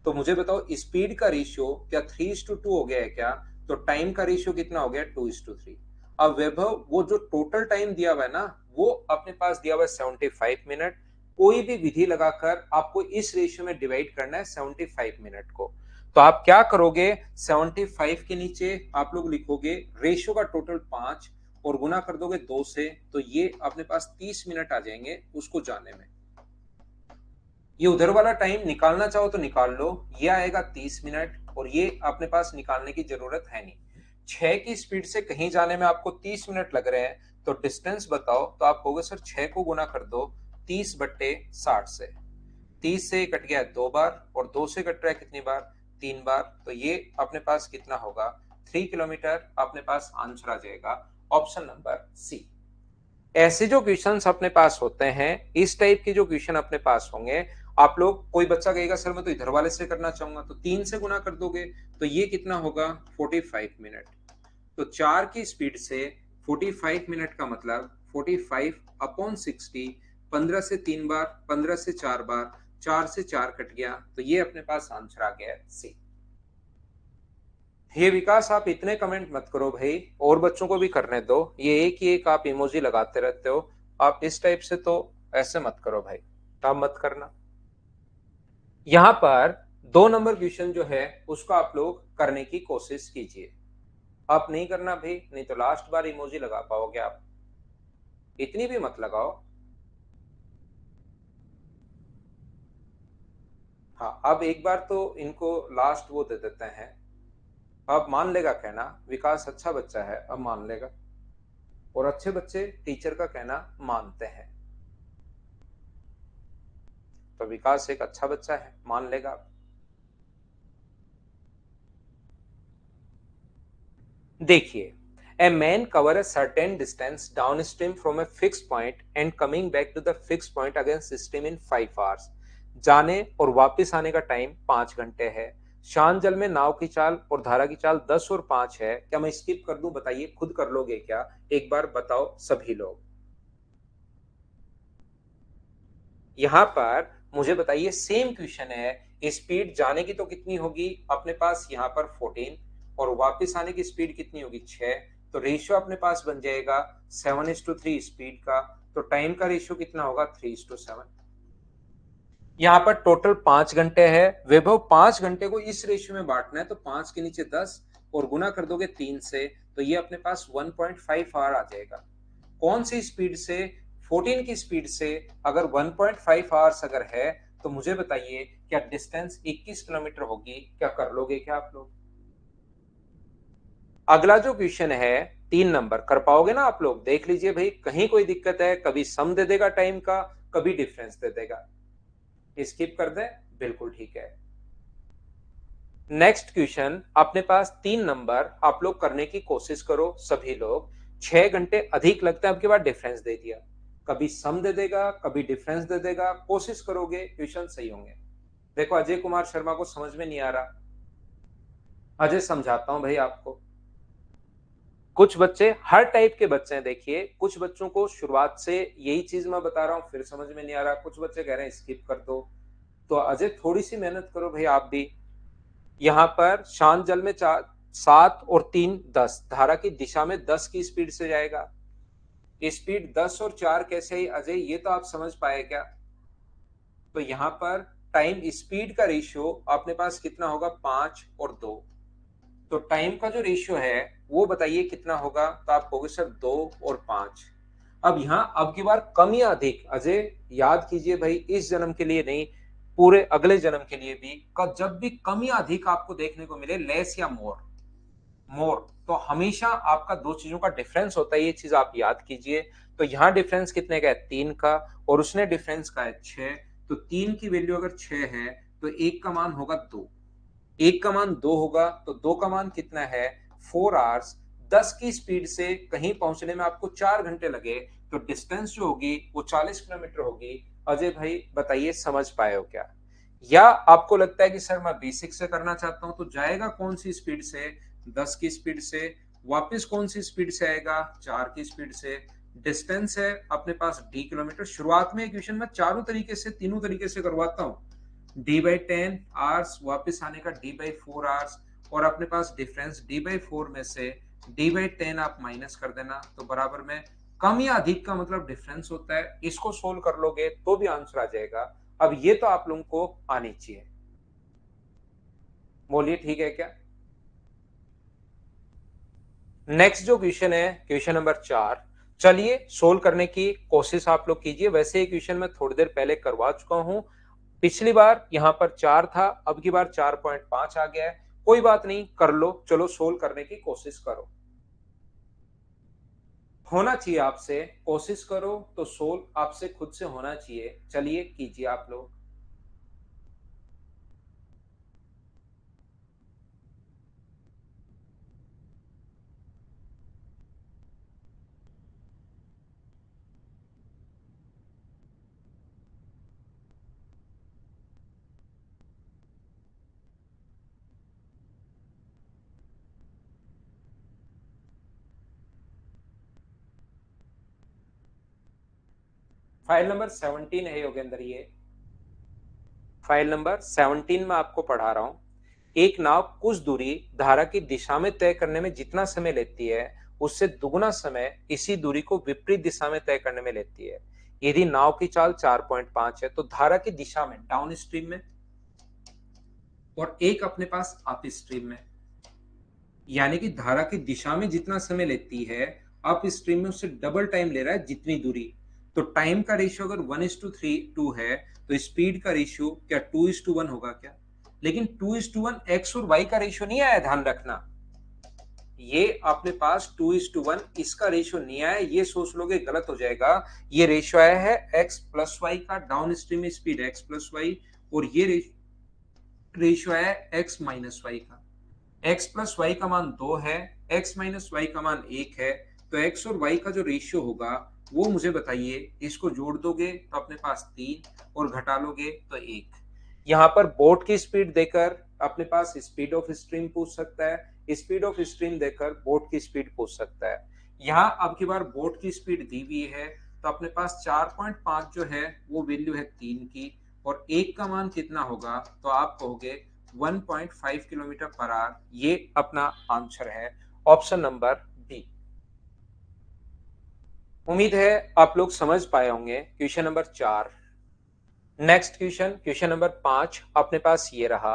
तो मुझे बताओ स्पीड का रेशियो क्या 3:2 हो गया है क्या? तो टाइम का रेशियो कितना हो गया? 2:3। अब वैभव, वो जो टोटल टाइम दिया हुआ है ना, वो अपने पास दिया हुआ है 75 मिनट। कोई भी विधि लगाकर आपको इस रेशियो में डिवाइड करना है 75 मिनट को। तो आप क्या करोगे? 75 के नीचे आप लोग लिखोगे रेशियो का टोटल 5 और गुना कर दोगे 2 से। तो ये अपने पास 30 मिनट आ जाएंगे उसको जाने में। ये उधर वाला टाइम निकालना चाहो तो निकाल लो, ये आएगा 30 मिनट। और ये अपने पास निकालने की जरूरत है नहीं। 6 की स्पीड से कहीं जाने में आपको 30 मिनट लग रहे हैं, तो डिस्टेंस बताओ। तो आप कहोगे सर 6 को गुना कर दो 30/60 से। 30 से कट गया 2 बार और 2 से कट रहा है कितनी बार? 3 बार। तो ये अपने पास कितना होगा? 3 किलोमीटर अपने पास आंसर आ जाएगा, ऑप्शन नंबर सी। ऐसे जो क्वेश्चंस अपने पास होते हैं, इस टाइप के जो क्वेश्चन अपने पास होंगे, आप लोग, कोई बच्चा कहेगा सर मैं तो इधर वाले से करना चाहूंगा, तो 3 से गुना कर दोगे। तो ये कितना होगा? 45 मिनट। तो 4 की स्पीड से 45 मिनट का मतलब 45/60। 15 से 3 बार, 15 से 4 बार, 4 से 4 कट गया। तो ये अपने पास आंसर आ गया सी। ये विकास, आप इतने कमेंट मत करो भाई, और बच्चों को भी करने दो। ये एक ही एक आप इमोजी लगाते रहते हो। आप इस टाइप से तो ऐसे मत करो भाई, आप मत करना। यहां पर 2 नंबर क्वेश्चन जो है उसको आप लोग करने की कोशिश कीजिए। आप नहीं करना भाई, नहीं तो लास्ट बार इमोजी लगा पाओगे आप। इतनी भी मत लगाओ। हाँ, अब एक बार तो इनको लास्ट वो दे देते हैं। अब मान लेगा कहना, विकास अच्छा बच्चा है, अब मान लेगा। और अच्छे बच्चे टीचर का कहना मानते हैं। तो विकास एक अच्छा बच्चा है, मान लेगा। देखिए, a man cover a certain distance downstream from a fixed point and coming back to the fixed point against stream in 5 hours। जाने और वापस आने का टाइम 5 घंटे है। शांत जल में नाव की चाल और धारा की चाल 10 और 5 है। क्या मैं स्किप कर दूं? बताइए, खुद कर लोगे क्या? एक बार बताओ सभी लोग। यहाँ पर मुझे बताइए, सेम क्वेश्चन है, स्पीड जाने की तो कितनी होगी अपने पास यहाँ पर 14, और वापस आने की स्पीड कितनी होगी? 6। तो रेशियो अपने पास बन जाएगा 7:3 स्पीड का। तो टाइम का रेशियो कितना होगा? 3:7। यहाँ पर टोटल 5 घंटे है। वैभव 5 घंटे को इस रेशियो में बांटना है, तो 5 के नीचे 10 और गुना कर दोगे 3 से, तो ये अपने पास 1.5 आवर आ जाएगा। कौन सी स्पीड से? 14 की स्पीड से अगर 1.5 आवर्स अगर है, तो मुझे बताइए क्या डिस्टेंस 21 किलोमीटर होगी? क्या कर लोगे क्या आप लोग? अगला जो क्वेश्चन है 3 नंबर, कर पाओगे ना आप लोग? देख लीजिए भाई, कहीं कोई दिक्कत है, कभी सम दे देगा टाइम का, कभी डिफरेंस दे देगा। स्किप कर दे, बिल्कुल ठीक है। नेक्स्ट क्वेश्चन अपने पास 3 नंबर, आप लोग करने की कोशिश करो सभी लोग। 6 घंटे अधिक लगता है, अब के बाद डिफरेंस दे दिया, कभी सम दे देगा, कभी डिफरेंस दे देगा, कोशिश करोगे क्वेश्चन सही होंगे। देखो अजय कुमार शर्मा को समझ में नहीं आ रहा, अजय समझाता हूं भाई आपको। कुछ बच्चे, हर टाइप के बच्चे हैं, देखिए कुछ बच्चों को शुरुआत से यही चीज मैं बता रहा हूं फिर समझ में नहीं आ रहा, कुछ बच्चे कह रहे हैं स्किप कर दो। तो अजय थोड़ी सी मेहनत करो भाई आप भी। यहाँ पर शांत जल में 7 और 3 10, धारा की दिशा में 10 की स्पीड से जाएगा। स्पीड 10 और 4 कैसे ही अजय, ये तो आप समझ पाए क्या? तो यहाँ पर टाइम स्पीड का रेशियो अपने पास कितना होगा? 5 और 2। तो टाइम का जो रेशियो है वो बताइए कितना होगा? तो आप कहोगे सर 2 और 5। अब यहाँ अब की बार कम या अधिक, अजय याद कीजिए भाई, इस जन्म के लिए नहीं, पूरे अगले जन्म के लिए भी, जब भी कम या अधिक आपको देखने को मिले, लेस या मोर, मोर, तो हमेशा आपका दो चीजों का डिफरेंस होता है, ये चीज आप याद कीजिए। तो यहाँ डिफरेंस कितने का है? 3 का, और उसने डिफरेंस का है 6। तो 3 की वैल्यू अगर 6 है, तो एक का मान होगा 2। एक का मान 2 होगा, तो 2 का मान कितना है? 4 आवर्स। 10 की स्पीड से कहीं पहुंचने में आपको 4 घंटे लगे, तो डिस्टेंस जो होगी वो 40 किलोमीटर होगी। अजय भाई बताइए समझ पाए हो क्या? या आपको लगता है कि सर मैं बेसिक से करना चाहता हूं, तो जाएगा कौन सी स्पीड से? 10 की स्पीड से। वापस कौन सी स्पीड से आएगा? 4 की स्पीड से। डिस्टेंस है अपने पास d किलोमीटर। शुरुआत में क्वेश्चन में चारों तरीके से, तीनों तरीके से करवाता हूं। d/10 आवर्स, वापस आने का d/4 आवर्स, और अपने पास डिफरेंस d/4 में से d/10 आप माइनस कर देना, तो बराबर में कम या अधिक का मतलब डिफरेंस होता है। इसको सोल्व कर लोगे तो भी आंसर आ जाएगा। अब ये तो आप लोगों को आनी चाहिए, बोलिए ठीक है क्या? नेक्स्ट जो क्वेश्चन है क्वेश्चन नंबर 4, चलिए सोल्व करने की कोशिश आप लोग कीजिए। वैसे ये क्वेश्चन मैं थोड़ी देर पहले करवा चुका हूं, पिछली बार यहां पर 4 था, अब की बार 4.5 आ गया है। कोई बात नहीं, कर लो, चलो सोल्व करने की कोशिश करो। होना चाहिए आपसे, कोशिश करो तो सोल्व आपसे खुद से होना चाहिए। चलिए कीजिए आप लोग। फाइल नंबर 17 है योगेंद्र, ये फाइल नंबर 17 में आपको पढ़ा रहा हूं। एक नाव कुछ दूरी धारा की दिशा में तय करने में जितना समय लेती है, उससे दुगुना समय इसी दूरी को विपरीत दिशा में तय करने में लेती है। यदि नाव की चाल 4.5 है, तो धारा की दिशा में डाउन स्ट्रीम में, और एक अपने पास अप स्ट्रीम में, यानी कि धारा की दिशा में जितना समय लेती है, अप स्ट्रीम में उससे डबल टाइम ले रहा है जितनी दूरी। तो टाइम का रेशियो अगर 1:3:2 है, तो स्पीड का रेशियो क्या 2:1 होगा क्या? लेकिन 2:1 एक्स और वाई का रेशियो नहीं आया, ध्यान रखना। ये अपने पास 2:1 इसका रेशियो नहीं आया, ये सोच लोगे गलत हो जाएगा। ये रेशियो आया है एक्स प्लस वाई का, down stream speed X plus Y, और ये रेशियो आया है एक्स माइनस वाई का। एक्स प्लस वाई का मान 2 है, एक्स माइनस वाई का मान 1 है। तो एक्स और वाई का जो रेशियो होगा वो मुझे बताइए। इसको जोड़ दोगे तो अपने पास 3, और घटा लोगे तो 1। यहाँ पर बोट की स्पीड देकर अपने पास स्पीड ऑफ स्ट्रीम पूछ सकता है, स्पीड ऑफ स्ट्रीम देकर बोट की स्पीड पूछ सकता है। यहाँ अब की बार बोट की स्पीड दी हुई है, तो अपने पास 4.5 जो है वो वैल्यू है 3 की, और 1 का मान कितना होगा? तो आप कहोगे 1.5 किलोमीटर पर आवर। ये अपना आंसर है, ऑप्शन नंबर बी। उम्मीद है आप लोग समझ पाए होंगे question number 4। Next question, question number 5 अपने पास ये रहा।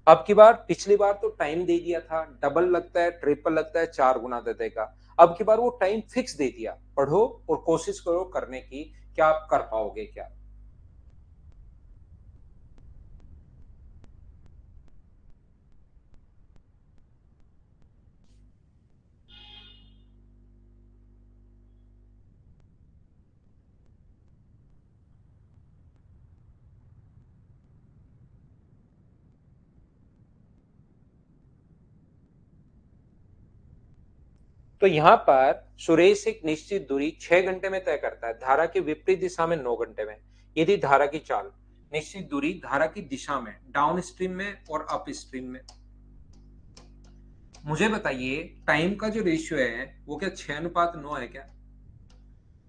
अब की बार, पिछली बार तो टाइम दे दिया था, डबल लगता है, ट्रिपल लगता है, 4 गुना दे देगा। अब की बार वो टाइम फिक्स दे दिया। पढ़ो और कोशिश करो करने की, क्या आप कर पाओगे क्या। तो यहां पर सुरेश एक निश्चित दूरी 6 घंटे में तय करता है, धारा के विपरीत दिशा में 9 घंटे में। यदि धारा की चाल, निश्चित दूरी धारा की दिशा में, डाउन स्ट्रीम में और अप स्ट्रीम में। मुझे बताइए, टाइम का जो रेशियो है वो क्या 6:9 है क्या।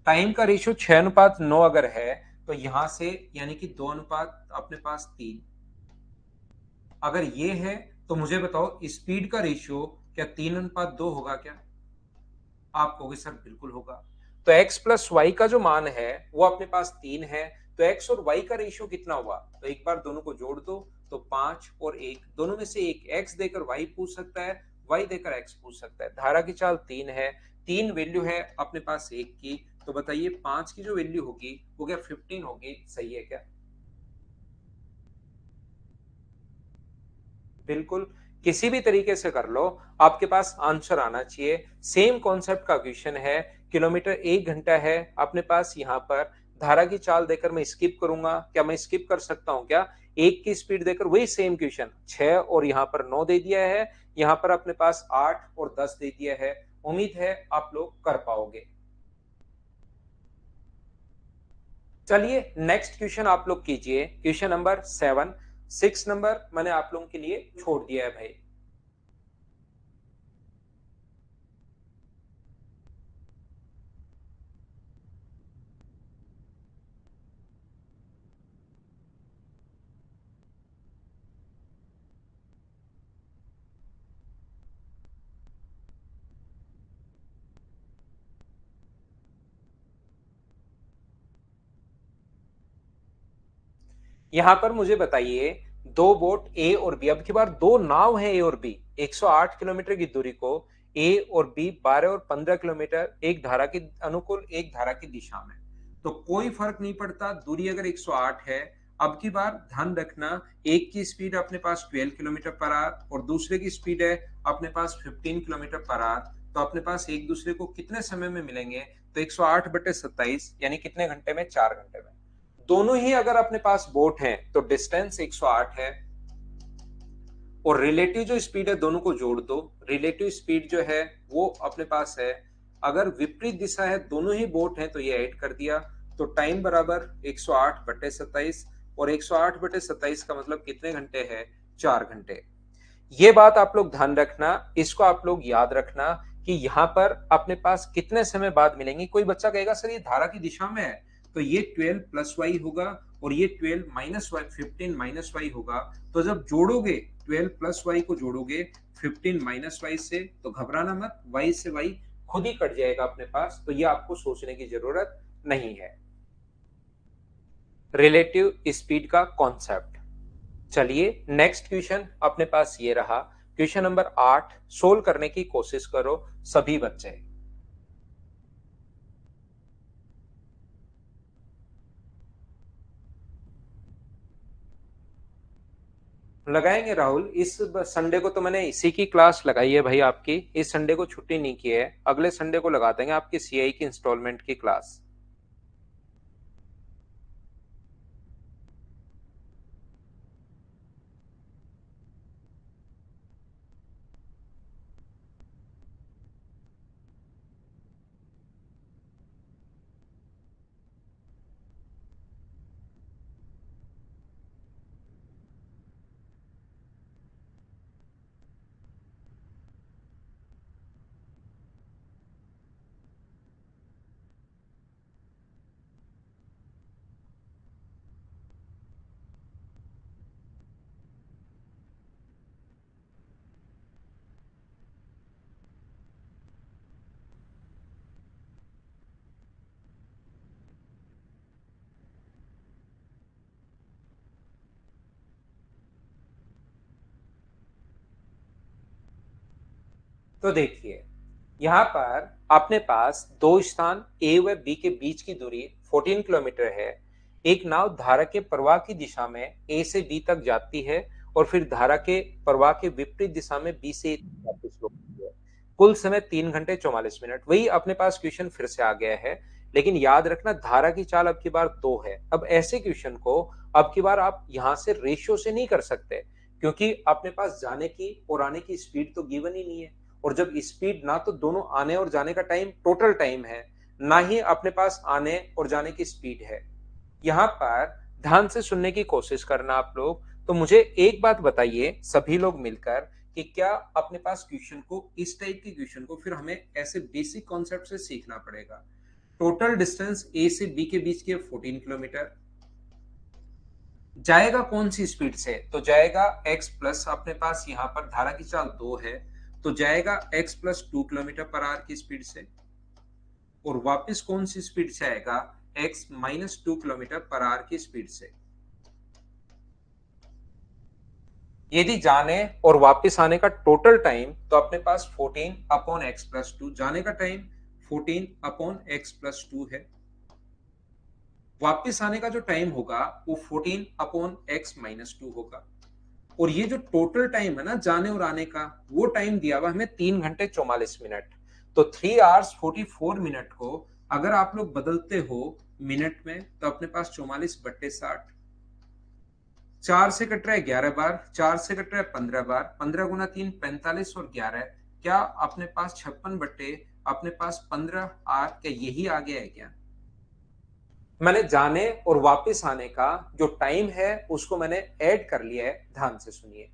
टाइम का रेशियो 6:9 अगर है, तो यहां से यानी कि 2 अनुपात अपने पास 3। अगर ये है, तो मुझे बताओ स्पीड का रेशियो क्या 3:2 होगा क्या। आप कहोगे सर बिल्कुल होगा। तो x प्लस वाई का जो मान है वो अपने पास 3 है। तो x और y का रेशियो कितना हुआ, तो एक बार दोनों को जोड़ दो। तो 5 और 1 दोनों में से एक, x देकर y पूछ सकता है, y देकर x पूछ सकता है। धारा की चाल 3 है, 3 वैल्यू है अपने पास 1 की। तो बताइए 5 की जो वैल्यू होगी वो क्या 15 होगी, सही है क्या। बिल्कुल, किसी भी तरीके से कर लो, आपके पास आंसर आना चाहिए। सेम कॉन्सेप्ट का क्वेश्चन है, किलोमीटर 1 घंटा है अपने पास। यहाँ पर धारा की चाल देकर मैं स्किप करूंगा, क्या मैं स्किप कर सकता हूं क्या। एक की स्पीड देकर वही सेम क्वेश्चन, 6 और यहाँ पर 9 दे दिया है, यहाँ पर अपने पास 8 और 10 दे दिया है। उम्मीद है आप लोग कर पाओगे। चलिए नेक्स्ट क्वेश्चन आप लोग कीजिए, क्वेश्चन नंबर 7। 6 नंबर मैंने आप लोगों के लिए छोड़ दिया है भाई। यहां पर मुझे बताइए, दो बोट ए और बी, अब की बार दो नाव है ए और बी, 108 किलोमीटर की दूरी को ए और बी 12 और 15 किलोमीटर, एक धारा की अनुकूल एक धारा की दिशा में। तो कोई फर्क नहीं पड़ता, दूरी अगर 108 है। अब की बार ध्यान रखना, एक की स्पीड अपने पास 12 किलोमीटर पर आवर और दूसरे की स्पीड है अपने पास 15 किलोमीटर पर आवर। तो अपने पास एक दूसरे को कितने समय में मिलेंगे, तो 108/27 यानी कितने घंटे में, 4 घंटे में। दोनों ही अगर अपने पास बोट हैं तो डिस्टेंस 108 है। और रिलेटिव जो स्पीड है दोनों को जोड़ दो, रिलेटिव स्पीड जो है वो अपने पास है, अगर विपरीत दिशा है दोनों ही बोट हैं तो ये ऐड कर दिया। तो टाइम बराबर 108/27, और 108/27 का मतलब कितने घंटे है, 4 घंटे। ये बात आप लोग ध्यान रखना, इसको आप लोग याद रखना कि यहाँ पर अपने पास कितने समय बाद मिलेंगे। कोई बच्चा कहेगा सर ये धारा की दिशा में है, तो ये 12 प्लस वाई होगा, और ये 12 माइनस वाई, 15 माइनस वाई होगा। तो जब जोड़ोगे, 12 प्लस वाई को जोड़ोगे 15 माइनस वाई से, तो घबराना मत, वाई से वाई खुद ही कट जाएगा अपने पास। तो ये आपको सोचने की जरूरत नहीं है। रिलेटिव स्पीड का कॉन्सेप्ट। चलिए नेक्स्ट क्वेश्चन अपने पास ये रहा, क्वेश्चन नंबर 8। सोल्व करने की कोशिश करो सभी बच्चे। लगाएंगे राहुल, इस संडे को तो मैंने इसी की क्लास लगाई है भाई आपकी, इस संडे को छुट्टी नहीं की है, अगले संडे को लगा देंगे आपकी सीआई की इंस्टॉलमेंट की क्लास। तो देखिए, यहाँ पर अपने पास दो स्थान ए व बी के बीच की दूरी 14 किलोमीटर है। एक नाव धारा के प्रवाह की दिशा में ए से बी तक जाती है और फिर धारा के प्रवाह के विपरीत दिशा में बी से ए तक वापस लौटती है। कुल समय 3 घंटे 44 मिनट। वही अपने पास क्वेश्चन फिर से आ गया है, लेकिन याद रखना धारा की चाल अब की बार 2 है। अब ऐसे क्वेश्चन को अब की बार आप यहां से रेशियो से नहीं कर सकते, क्योंकि अपने पास जाने की और आने की स्पीड तो गिवन ही नहीं है। और जब स्पीड ना तो दोनों आने और जाने का टाइम टोटल टाइम है, ना ही अपने पास आने और जाने की स्पीड है। यहाँ पर ध्यान से सुनने की कोशिश करना आप लोग। तो मुझे एक बात बताइए सभी लोग मिलकर कि क्या अपने पास क्वेश्चन को, इस टाइप के क्वेश्चन को फिर हमें ऐसे बेसिक कॉन्सेप्ट से सीखना पड़ेगा। टोटल डिस्टेंस ए से बी के बीच की 14 किलोमीटर। जाएगा कौन सी स्पीड से? तो जाएगा x प्लस, अपने पास यहाँ पर धारा की चाल 2 है, तो जाएगा x plus 2 kilometre per our की स्पीड से। और वापस कौन सी स्पीड से आएगा? x minus 2 kilometre per our की स्पीड से। यदि जाने और वापस आने का टोटल टाइम, तो अपने पास 14 अपॉन एक्स प्लस 2, जाने का टाइम 14 अपॉन एक्स प्लस 2 है। वापस आने का जो टाइम होगा वो 14 अपॉन एक्स माइनस 2 होगा। और ये जो टोटल टाइम है ना जाने और आने का, वो टाइम दिया हुआ हमें 3 घंटे 44 मिनट। तो 3 hours 44 मिनट को अगर आप लोग बदलते हो मिनट में, तो अपने पास 44/60। 4 से कट रहा है 11 बार, 4 से कट रहा है 15 बार, 15 गुना 3 45 और 11, क्या अपने पास 56 बट्टे अपने पास 15 आर, क्या यही आ गया है क्या? मैंने जाने और वापस आने का जो टाइम है उसको मैंने ऐड कर लिया है। ध्यान से सुनिए,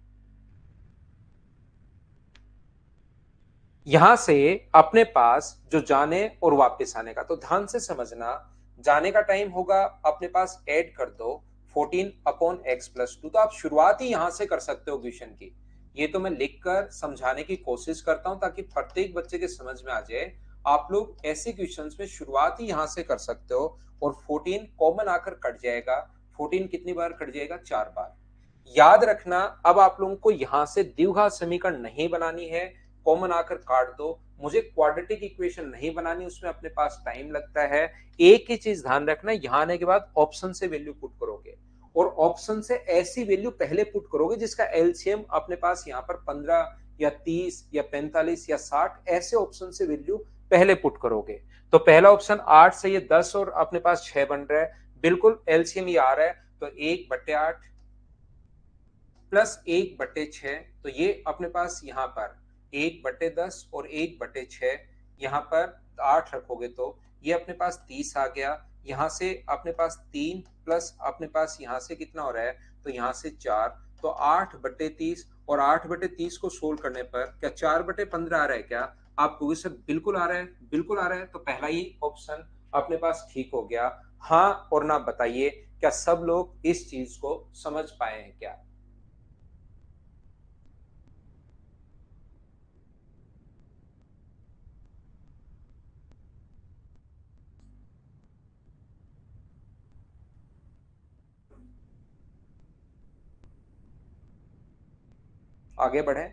यहां से अपने पास जो जाने और वापस आने का, तो ध्यान से समझना। जाने का टाइम होगा अपने पास, ऐड कर दो 14 अपॉन एक्स प्लस 2। तो आप शुरुआत ही यहां से कर सकते हो क्वेश्चन की। ये तो मैं लिखकर समझाने की कोशिश करता हूं ताकि प्रत्येक बच्चे के समझ में आ जाए। आप लोग ऐसे क्वेश्चंस में शुरुआत ही यहां से कर सकते हो। और 14 कॉमन आकर कट जाएगा। 14 कितनी बार कट जाएगा? 4 बार। याद रखना, अब आप लोगों को यहां से द्विघात समीकरण नहीं बनानी है, कॉमन आकर काट दो। मुझे क्वाड्रेटिक इक्वेशन नहीं बनानी, उसमें अपने पास टाइम लगता है। एक ही चीज ध्यान रखना, यहां आने के बाद ऑप्शन से वैल्यू पुट करोगे और ऑप्शन से ऐसी वैल्यू पहले पुट करोगे जिसका एलसीएम अपने पास यहाँ पर 15 या 30 या 45 या 60, ऐसे ऑप्शन से वैल्यू पहले पुट करोगे। तो पहला ऑप्शन 8 से ये 10 और अपने पास 6 बन रहा है, बिल्कुल एलसीएम ये आ रहा है। तो 1/8 प्लस 1/6, तो ये अपने पास यहाँ पर 1/10 और 1/6, यहाँ पर 8 रखोगे तो ये अपने पास 30 आ गया। यहाँ से अपने पास 3 प्लस अपने पास यहाँ से कितना हो रहा है? तो यहाँ से 4, तो 8/30। और 8/30 को सोल्व करने पर क्या 4/15 आ रहा है क्या? आप कहोगे सर बिल्कुल आ रहा है, बिल्कुल आ रहा है। तो पहला ही ऑप्शन अपने पास ठीक हो गया। हाँ और ना बताइए, क्या सब लोग इस चीज को समझ पाए हैं क्या? आगे बढ़े।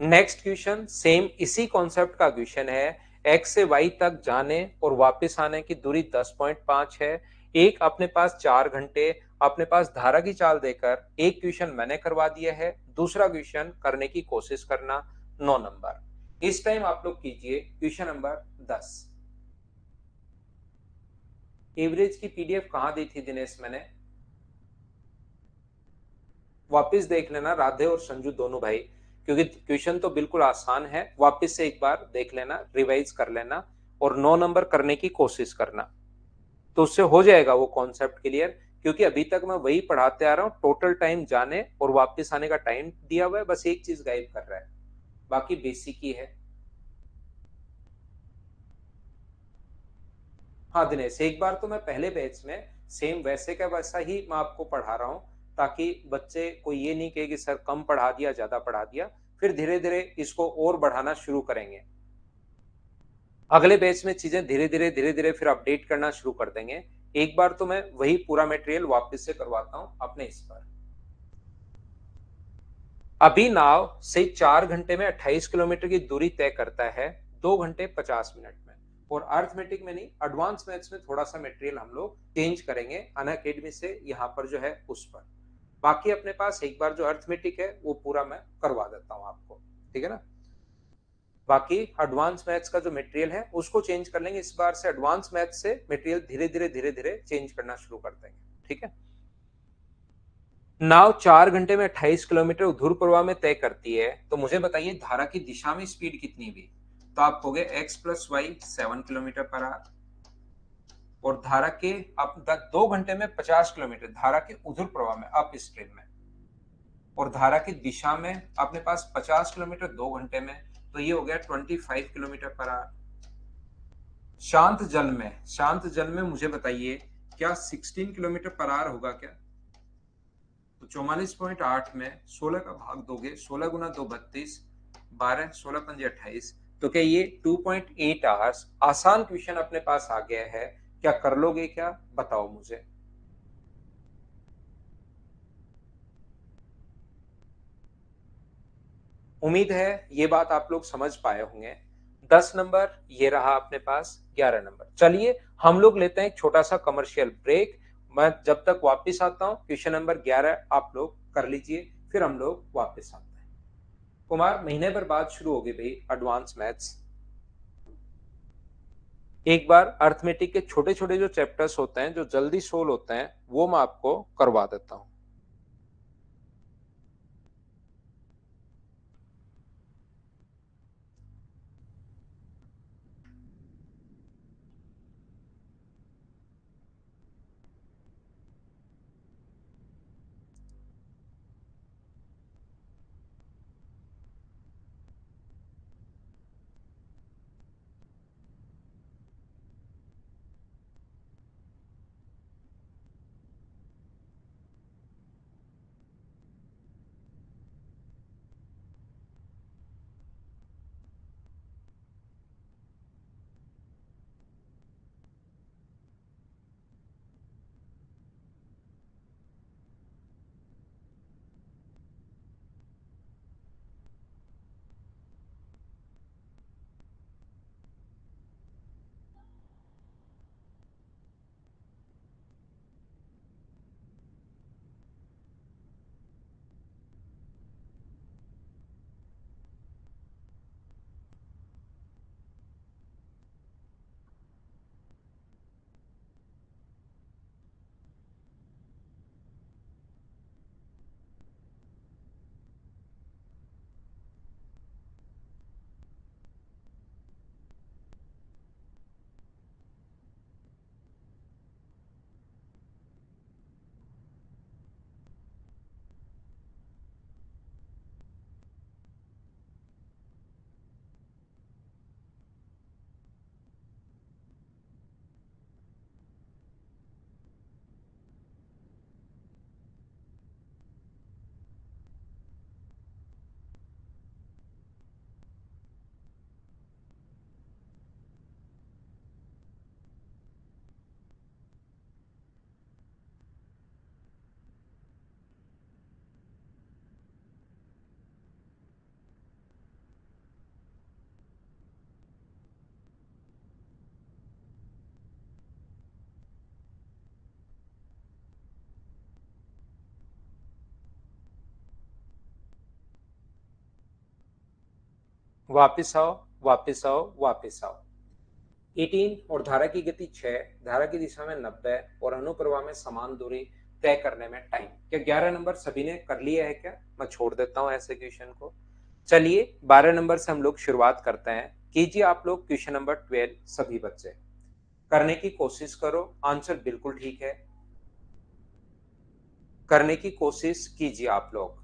नेक्स्ट क्वेश्चन सेम इसी कॉन्सेप्ट का क्वेश्चन है। x से y तक जाने और वापस आने की दूरी 10.5 है। एक अपने पास 4 घंटे अपने पास धारा की चाल देकर एक क्वेश्चन मैंने करवा दिया है, दूसरा क्वेश्चन करने की कोशिश करना 9 नंबर। इस टाइम आप लोग कीजिए क्वेश्चन नंबर 10। एवरेज की पीडीएफ कहां दी थी दिनेश? मैंने वापस देख लेना राधे और संजू दोनों भाई, क्योंकि क्वेश्चन तो बिल्कुल आसान है। वापस से एक बार देख लेना, रिवाइज कर लेना और 9 नंबर करने की कोशिश करना, तो उससे हो जाएगा वो कॉन्सेप्ट क्लियर। क्योंकि अभी तक मैं वही पढ़ाते आ रहा हूँ, टोटल टाइम जाने और वापस आने का टाइम दिया हुआ है, बस एक चीज गाइड कर रहा है, बाकी बेसिक ही है। हाँ दिनेश, एक बार तो मैं पहले बैच में सेम वैसे का वैसा ही मैं आपको पढ़ा रहा हूँ, ताकि बच्चे को ये नहीं कहे कि सर कम पढ़ा दिया, ज्यादा पढ़ा दिया। फिर धीरे धीरे इसको और बढ़ाना शुरू करेंगे। अगले बैच में चीजें धीरे धीरे फिर अपडेट करना शुरू कर देंगे। एक बार तो मैं वही पूरा मटेरियल वापस से करवाता हूँ अपने इस पर। अभी नाव से 4 घंटे में 28 किलोमीटर की दूरी तय करता है 2 घंटे 50 मिनट में। और अर्थमेटिक में नहीं, एडवांस मैथ्स में थोड़ा सा मटेरियल हम लोग चेंज करेंगे अनअकैडमी से यहाँ पर जो है उस पर। बाकी अपने पास एक बार जो अर्थमेटिक है वो पूरा मैं करवा देता हूँ आपको, ठीक है ना। बाकी एडवांस मैथ्स का जो मटेरियल है उसको चेंज कर लेंगे, इस बार से एडवांस मैथ्स से मटेरियल धीरे धीरे चेंज करना शुरू कर देंगे, ठीक है। नाव 4 घंटे में 28 किलोमीटर ऊर्ध्व प्रवाह में तय करती है, तो मुझे बताइए धारा की दिशा में स्पीड कितनी हुई। तो आप कहोगे x plus Y 7 kilometre per hour. और धारा के अब 2 घंटे में 50 किलोमीटर धारा के ऊर्ध्व प्रवाह में अप स्ट्रीम में। और धारा की दिशा में अपने पास 50 किलोमीटर 2 घंटे में, तो ये हो गया 25 किलोमीटर पर आवर। शांत जल में मुझे बताइए क्या 16 किलोमीटर पर आवर होगा क्या। तो 44.8 में 16 का भाग दोगे, 16 गुना 2 32, 12 16 पंजे 28, तो क्या ये 2.8 आवर्स। आसान क्वेश्चन अपने पास आ गया है, क्या कर लोगे क्या, बताओ मुझे। उम्मीद है ये बात आप लोग समझ पाए होंगे। 10 नंबर ये रहा अपने पास, 11 नंबर। चलिए हम लोग लेते हैं एक छोटा सा कमर्शियल ब्रेक। मैं जब तक वापस आता हूं क्वेश्चन नंबर 11 आप लोग कर लीजिए, फिर हम लोग वापस आते हैं। कुमार महीने भर बाद शुरू होगी भाई एडवांस मैथ्स। एक बार अर्थमेटिक के छोटे छोटे जो चैप्टर्स होते हैं जो जल्दी सोल्व होते हैं वो मैं आपको करवा देता हूं। वापिस आओ, वापिस आओ, वापिस आओ। 18 और धारा की गति 6, धारा की दिशा में 90 और अनुप्रवाह में समान दूरी तय करने में टाइम। क्या 11 नंबर सभी ने कर लिया है क्या, मैं छोड़ देता हूं ऐसे क्वेश्चन को। चलिए 12 नंबर से हम लोग शुरुआत करते हैं। कीजिए आप लोग क्वेश्चन नंबर 12, सभी बच्चे करने की कोशिश करो, आंसर बिल्कुल ठीक है, करने की कोशिश कीजिए आप लोग।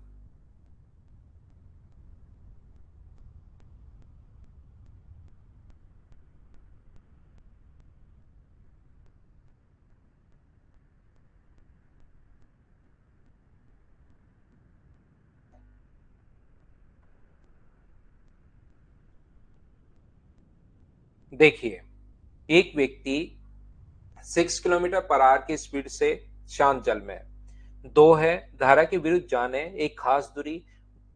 देखिए एक व्यक्ति 6 किलोमीटर पर आवर की स्पीड से शांत जल में, दो है धारा के विरुद्ध जाने एक खास दूरी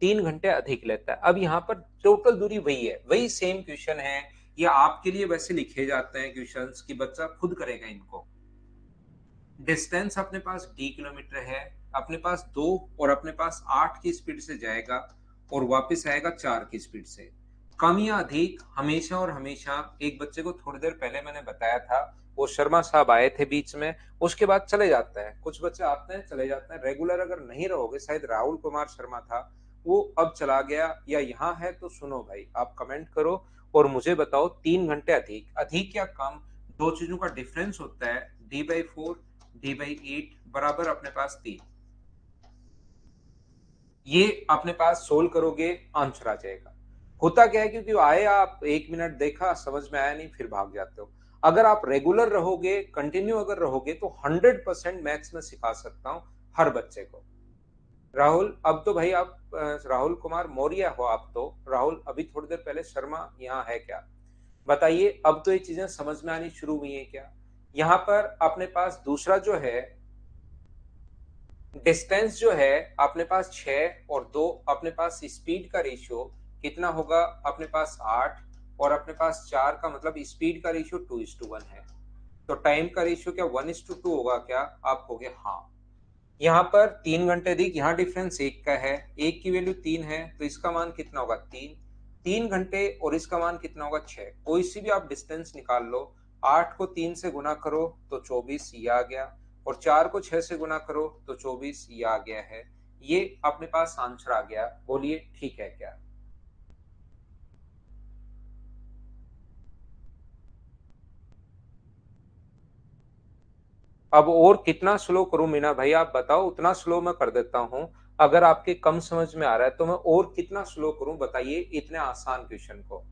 3 घंटे अधिक लेता है। अब यहाँ पर टोटल दूरी वही है, वही सेम क्वेश्चन है, ये आपके लिए वैसे लिखे जाते हैं क्वेश्चंस कि बच्चा खुद करेगा इनको। डिस्टेंस अपने पास d किलोमीटर है, अपने पास 2 और अपने पास 8 की स्पीड से जाएगा और वापस आएगा 4 की स्पीड से। कम या अधिक हमेशा और हमेशा, एक बच्चे को थोड़ी देर पहले मैंने बताया था, वो शर्मा साहब आए थे बीच में, उसके बाद चले जाते हैं, कुछ बच्चे आते हैं चले जाते हैं, रेगुलर अगर नहीं रहोगे, शायद राहुल कुमार शर्मा था, वो अब चला गया या यहाँ है, तो सुनो भाई, आप कमेंट करो और मुझे बताओ 3 घंटे अधिक, अधिक या कम, दो चीजों का डिफरेंस होता है d/4 d/8 बराबर अपने पास 3। ये अपने पास सोल्व करोगे आंसर आ जाएगा। होता क्या है, क्योंकि आए आप 1 मिनट देखा समझ में आया नहीं, फिर भाग जाते हो। अगर आप रेगुलर रहोगे, कंटिन्यू अगर रहोगे, तो 100% मैथ्स में सिखा सकता हूं हर बच्चे को। राहुल, अब तो भाई आप राहुल कुमार मौर्य हो आप तो। राहुल, अभी थोड़ी देर पहले शर्मा यहाँ है क्या? बताइए, अब तो ये चीजें समझ में आनी शुरू हुई है क्या? यहाँ पर अपने पास दूसरा जो है डिस्टेंस, जो है अपने पास 6 और 2, अपने पास स्पीड का रेशियो कितना होगा? अपने पास 8 और अपने पास 4 का मतलब स्पीड का रेशियो 2:1 है। तो टाइम का रेशियो क्या 1:2 होगा क्या? आप कहोगे हाँ। यहाँ पर 3 घंटे अधिक, यहाँ डिफरेंस 1 का है, 1 की वैल्यू 3 है, तो इसका मान कितना होगा? 3 घंटे और इसका मान कितना होगा? 6। कोई सी भी आप डिस्टेंस निकाल लो, 8 को 3 से गुना करो तो 24 ये आ गया, और 4 को 6 से गुना करो तो 24 ये आ गया है। ये अपने पास आंसर आ गया। बोलिए ठीक है क्या? अब और कितना स्लो करूं मीना भाई, आप बताओ, उतना स्लो मैं कर देता हूं। अगर आपके कम समझ में आ रहा है तो मैं और कितना स्लो करूं, बताइए, इतने आसान क्वेश्चन को।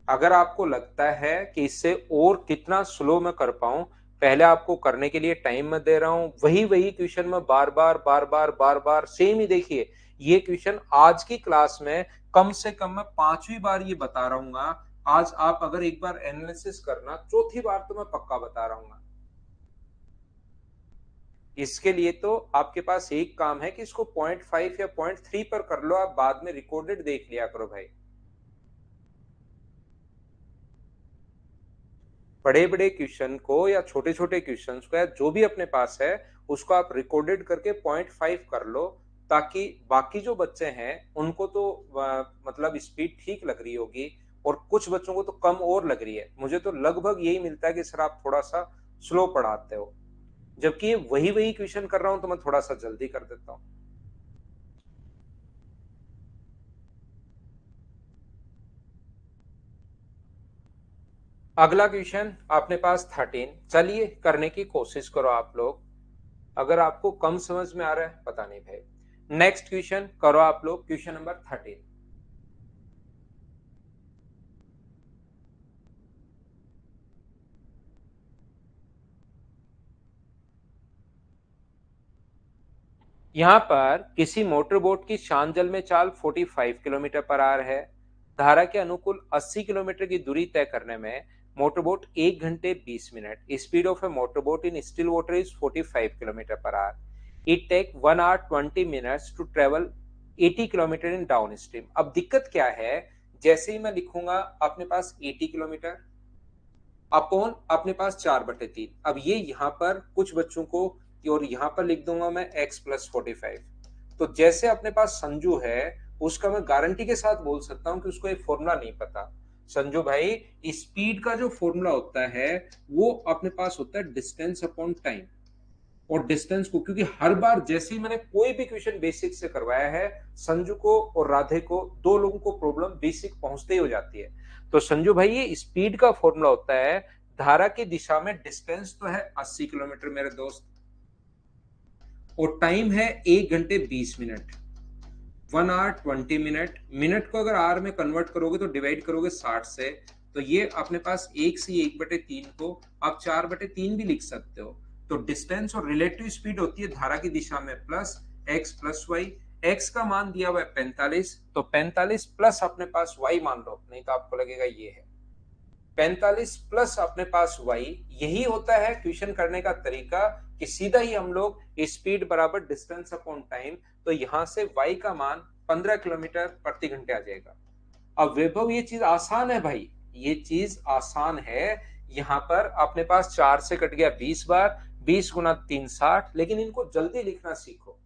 अगर आपको लगता है कि इससे और कितना स्लो मैं कर पाऊं, पहले आपको करने के लिए टाइम मैं दे रहा हूं, वही वही क्वेश्चन में बार बार बार बार बार बार सेम ही। देखिए, ये क्वेश्चन आज की क्लास में कम से कम मैं 5वीं बार ये बता रहा हूँ। आज आप अगर एक बार एनालिसिस करना, चौथी बार तो मैं पक्का बता रहा हूँ। इसके लिए तो आपके पास एक काम है कि इसको 0.5 या 0.3 पर कर लो, आप बाद में रिकॉर्डेड देख लिया करो भाई। बड़े बड़े क्वेश्चन को या छोटे छोटे क्वेश्चन को या जो भी अपने पास है, उसको आप रिकॉर्डेड करके 0.5 कर लो, ताकि बाकी जो बच्चे हैं उनको तो मतलब स्पीड ठीक लग रही होगी, और कुछ बच्चों को तो कम और लग रही है। मुझे तो लगभग यही मिलता है कि सर आप थोड़ा सा स्लो पढ़ाते हो, जबकि ये वही वही क्वेश्चन कर रहा हूं तो मैं थोड़ा सा जल्दी कर देता हूँ। अगला क्वेश्चन अपने पास 13। चलिए करने की कोशिश करो आप लोग। अगर आपको कम समझ में आ रहा है पता नहीं भाई। नेक्स्ट क्वेश्चन करो आप लोग, क्वेश्चन नंबर 13। यहाँ पर किसी मोटर बोट की शांत जल में चाल 45 किलोमीटर पर आर है। धारा के अनुकूल 80 किलोमीटर की दूरी तय करने में मोटर बोट 1 घंटे 20 मिनट। Speed of a motor boat in still water is 45 kilometre per hour. It take 1 hour 20 minutes to travel 80 kilometre in downstream. अब दिक्कत क्या है, जैसे ही मैं लिखूंगा अपने पास 80 किलोमीटर अपॉन अपने पास 4/3। अब ये यहाँ पर कुछ बच्चों को, और यहाँ पर लिख दूंगा मैं x+45। तो जैसे अपने पास संजू है, उसका मैं गारंटी के साथ बोल सकता हूँ कि उसको ये फॉर्मूला नहीं पता। संजू भाई, स्पीड का जो फॉर्मूला होता है वो अपने पास होता है डिस्टेंस अपॉन टाइम। और डिस्टेंस को, क्योंकि हर बार जैसे ही मैंने कोई भी क्वेश्चन बेसिक से करवाया है, संजू को और राधे को, दो लोगों को प्रॉब्लम बेसिक पहुंचते ही हो जाती है। तो संजू भाई, ये स्पीड का फॉर्मूला होता है, धारा की दिशा में डिस्टेंस तो है 80 किलोमीटर मेरे दोस्त, और टाइम है 1 घंटे 20 मिनट। 1 hour 20 minute। मिनट को अगर आर में कन्वर्ट करोगे तो डिवाइड करोगे 60 से, तो ये अपने पास 1 को आप 4/3 भी लिख सकते हो। तो डिस्टेंस और रिलेटिव स्पीड होती है धारा की दिशा में प्लस x+y। x का मान दिया हुआ है 45, तो 45 प्लस अपने पास y मान लो, नहीं तो आपको लगेगा ये है। 45 प्लस अपने पास y, यही होता है क्वेश्चन करने का तरीका कि सीधा ही हम लोग स्पीड बराबर डिस्टेंस अपॉन टाइम, तो यहां से y का मान 15 किलोमीटर प्रति घंटे आ जाएगा। अब वैभव ये चीज आसान है भाई, ये चीज आसान है। यहां पर अपने पास 4 से कट गया 20 बार, 20 गुना 3 60, लेकिन इनको जल्दी लिखना सीखो।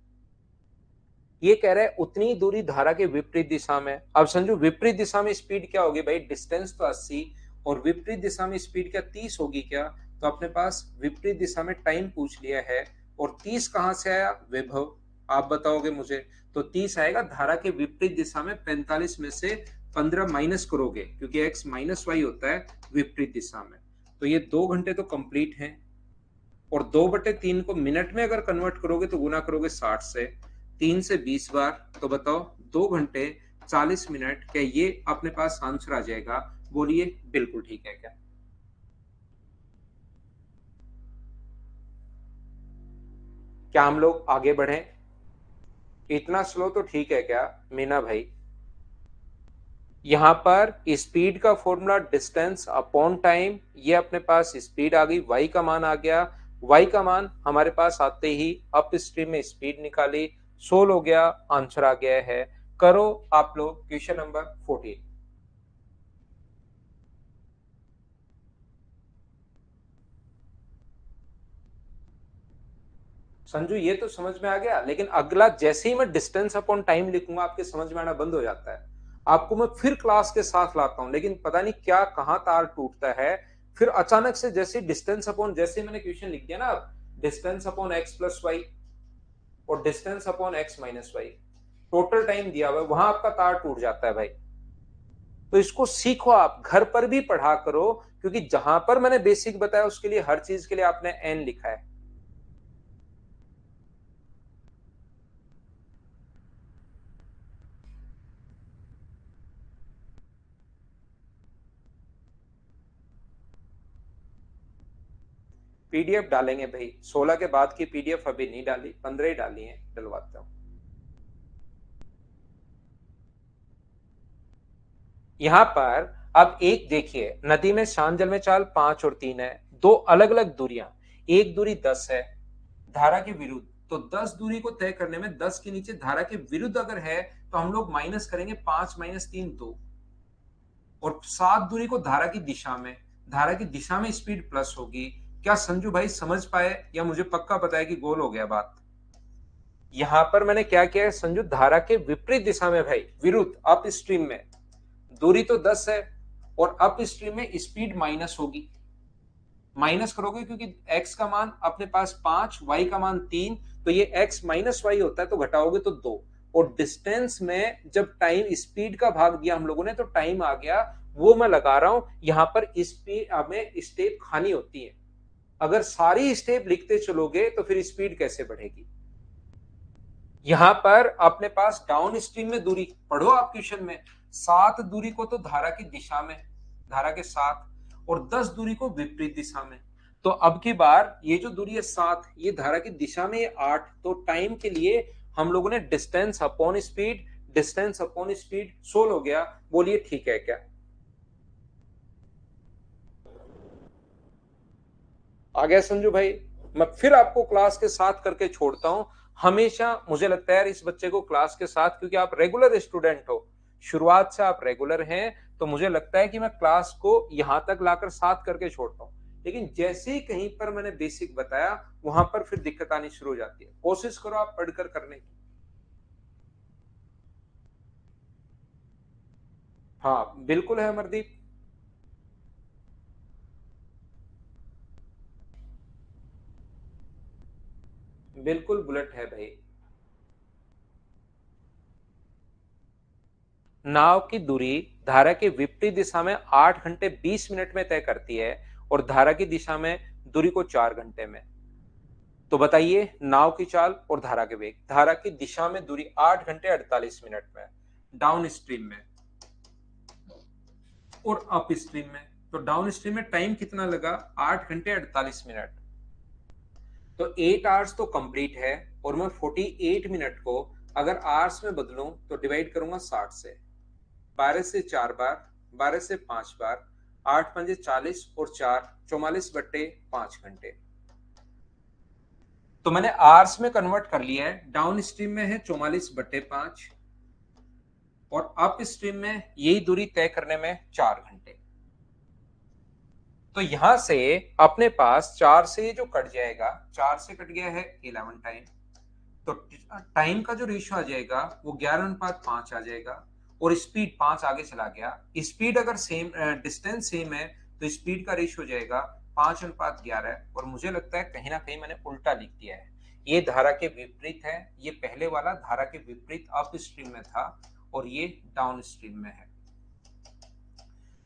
ये कह रहा है उतनी दूरी धारा के विपरीत दिशा में। अब समझो विपरीत दिशा में स्पीड क्या होगी भाई, डिस्टेंस तो 80 और विपरीत दिशा में स्पीड क्या 30 होगी क्या, तो अपने पास विपरीत दिशा में टाइम पूछ लिया है। और 30 कहां से आया वैभव, आप बताओगे मुझे। तो 30 आएगा धारा के विपरीत दिशा में, 45 में से 15 माइनस करोगे क्योंकि x माइनस वाई होता है विपरीत दिशा में। तो ये 2 घंटे तो कंप्लीट हैं। और 2/3 को मिनट में अगर कन्वर्ट करोगे तो गुना करोगे 60 से, 3 से 20 बार, तो बताओ 2 घंटे 40 मिनट, क्या ये अपने पास आंसर आ जाएगा? बोलिए बिल्कुल ठीक है क्या? क्या हम लोग आगे बढ़े? इतना स्लो तो ठीक है क्या मीना भाई? यहां पर स्पीड का फॉर्मूला डिस्टेंस अपॉन टाइम, ये अपने पास स्पीड आ गई, y का मान आ गया। y का मान हमारे पास आते ही अप स्ट्रीम में स्पीड निकाली, 16 हो गया, आंसर आ गया है। करो आप लोग क्वेश्चन नंबर 14। संजू ये तो समझ में आ गया, लेकिन अगला जैसे ही मैं डिस्टेंस अपॉन टाइम लिखूंगा आपके समझ में आना बंद हो जाता है। आपको मैं फिर क्लास के साथ लाता हूं, लेकिन पता नहीं क्या कहां तार टूटता है। फिर अचानक से जैसे डिस्टेंस अपॉन, जैसे मैंने क्वेश्चन लिख दिया ना, distance upon x plus Y और distance upon x minus y, total time दिया हुआ है, वहां आपका तार टूट जाता है भाई। तो इसको सीखो, आप घर पर भी पढ़ा करो, क्योंकि जहां पर मैंने बेसिक बताया उसके लिए हर चीज के लिए आपने एन लिखा है। पीडीएफ डालेंगे भाई, 16 के बाद की पीडीएफ अभी नहीं डाली, 15 ही डाली है, डलवाता हूं। यहां पर अब एक देखिए, नदी में शांत जल में चाल 5 और 3 है, दो अलग अलग दूरियां, एक दूरी 10 है धारा के विरुद्ध, तो 10 दूरी को तय करने में 10 के नीचे धारा के विरुद्ध अगर है तो हम लोग माइनस करेंगे, 5 माइनस 3 2। और 7 दूरी को धारा की दिशा में, धारा की दिशा में स्पीड प्लस होगी। क्या संजू भाई समझ पाए, या मुझे पक्का पता है कि गोल हो गया बात? यहां पर मैंने क्या किया है संजू, धारा के विपरीत दिशा में भाई, विरुद्ध अप स्ट्रीम में दूरी तो 10 है और अप स्ट्रीम में स्पीड माइनस होगी। माइनस करोगे क्योंकि x का मान अपने पास 5, y का मान 3, तो ये x माइनस वाई होता है, तो घटाओगे तो 2। और डिस्टेंस में जब टाइम स्पीड का भाग दिया हम लोगों ने तो टाइम आ गया, वो मैं लगा रहा हूं। यहां पर स्पीड हमें स्टेप खानी होती है, अगर सारी स्टेप लिखते चलोगे तो फिर स्पीड कैसे बढ़ेगी। यहां पर अपने पास डाउन स्ट्रीम में दूरी पढ़ो आप क्वेश्चन में, 7 दूरी को तो धारा की दिशा में, धारा के साथ, और 10 दूरी को विपरीत दिशा में। तो अब की बार ये जो दूरी है 7, ये धारा की दिशा में 8, तो टाइम के लिए हम लोगों ने distance upon speed, distance upon speed 16 हो गया। बोलिए ठीक है क्या? आ गया संजू भाई? मैं फिर आपको क्लास के साथ करके छोड़ता हूं। हमेशा मुझे लगता है यार इस बच्चे को क्लास के साथ, क्योंकि आप रेगुलर स्टूडेंट हो, शुरुआत से आप रेगुलर हैं, तो मुझे लगता है कि मैं क्लास को यहां तक लाकर साथ करके छोड़ता हूं। लेकिन जैसे ही कहीं पर मैंने बेसिक बताया, वहां पर फिर दिक्कत आनी शुरू हो जाती है। कोशिश करो आप पढ़कर करने की। हाँ बिल्कुल है अमरदीप। बिल्कुल बुलेट है भाई। नाव की दूरी धारा के विपरीत दिशा में 8 घंटे 20 मिनट में तय करती है और धारा की दिशा में दूरी को 4 घंटे में। तो बताइए नाव की चाल और धारा के वेग, धारा की दिशा में दूरी 8 घंटे 48 मिनट में डाउन स्ट्रीम में, और अप स्ट्रीम में, तो डाउन स्ट्रीम में टाइम कितना लगा, 8 घंटे 48 मिनट। तो 8 आवर्स तो कंप्लीट है, और मैं 48 मिनट को अगर आवर्स में बदलूं तो डिवाइड करूंगा 60 से, 12 से 4 बार, 12 से 5 बार, 8 पंजे 40 और 4 44/5 घंटे। तो मैंने आवर्स में कन्वर्ट कर लिया है। डाउन स्ट्रीम में है 44/5 और अप स्ट्रीम में यही दूरी तय करने में 4 घंटे। तो यहां से अपने पास 4 से जो कट जाएगा, 4 से कट गया है 11 टाइम, तो टाइम का जो रेशियो आ जाएगा वो 11:5 आ जाएगा। और स्पीड 5 आगे चला गया। स्पीड अगर सेम, डिस्टेंस सेम है, तो स्पीड का रेशियो हो जाएगा 5:11। और मुझे लगता है कहीं ना कहीं मैंने उल्टा लिख दिया है। ये धारा के विपरीत है। ये पहले वाला धारा के विपरीत अप स्ट्रीम में था और ये डाउन स्ट्रीम में है।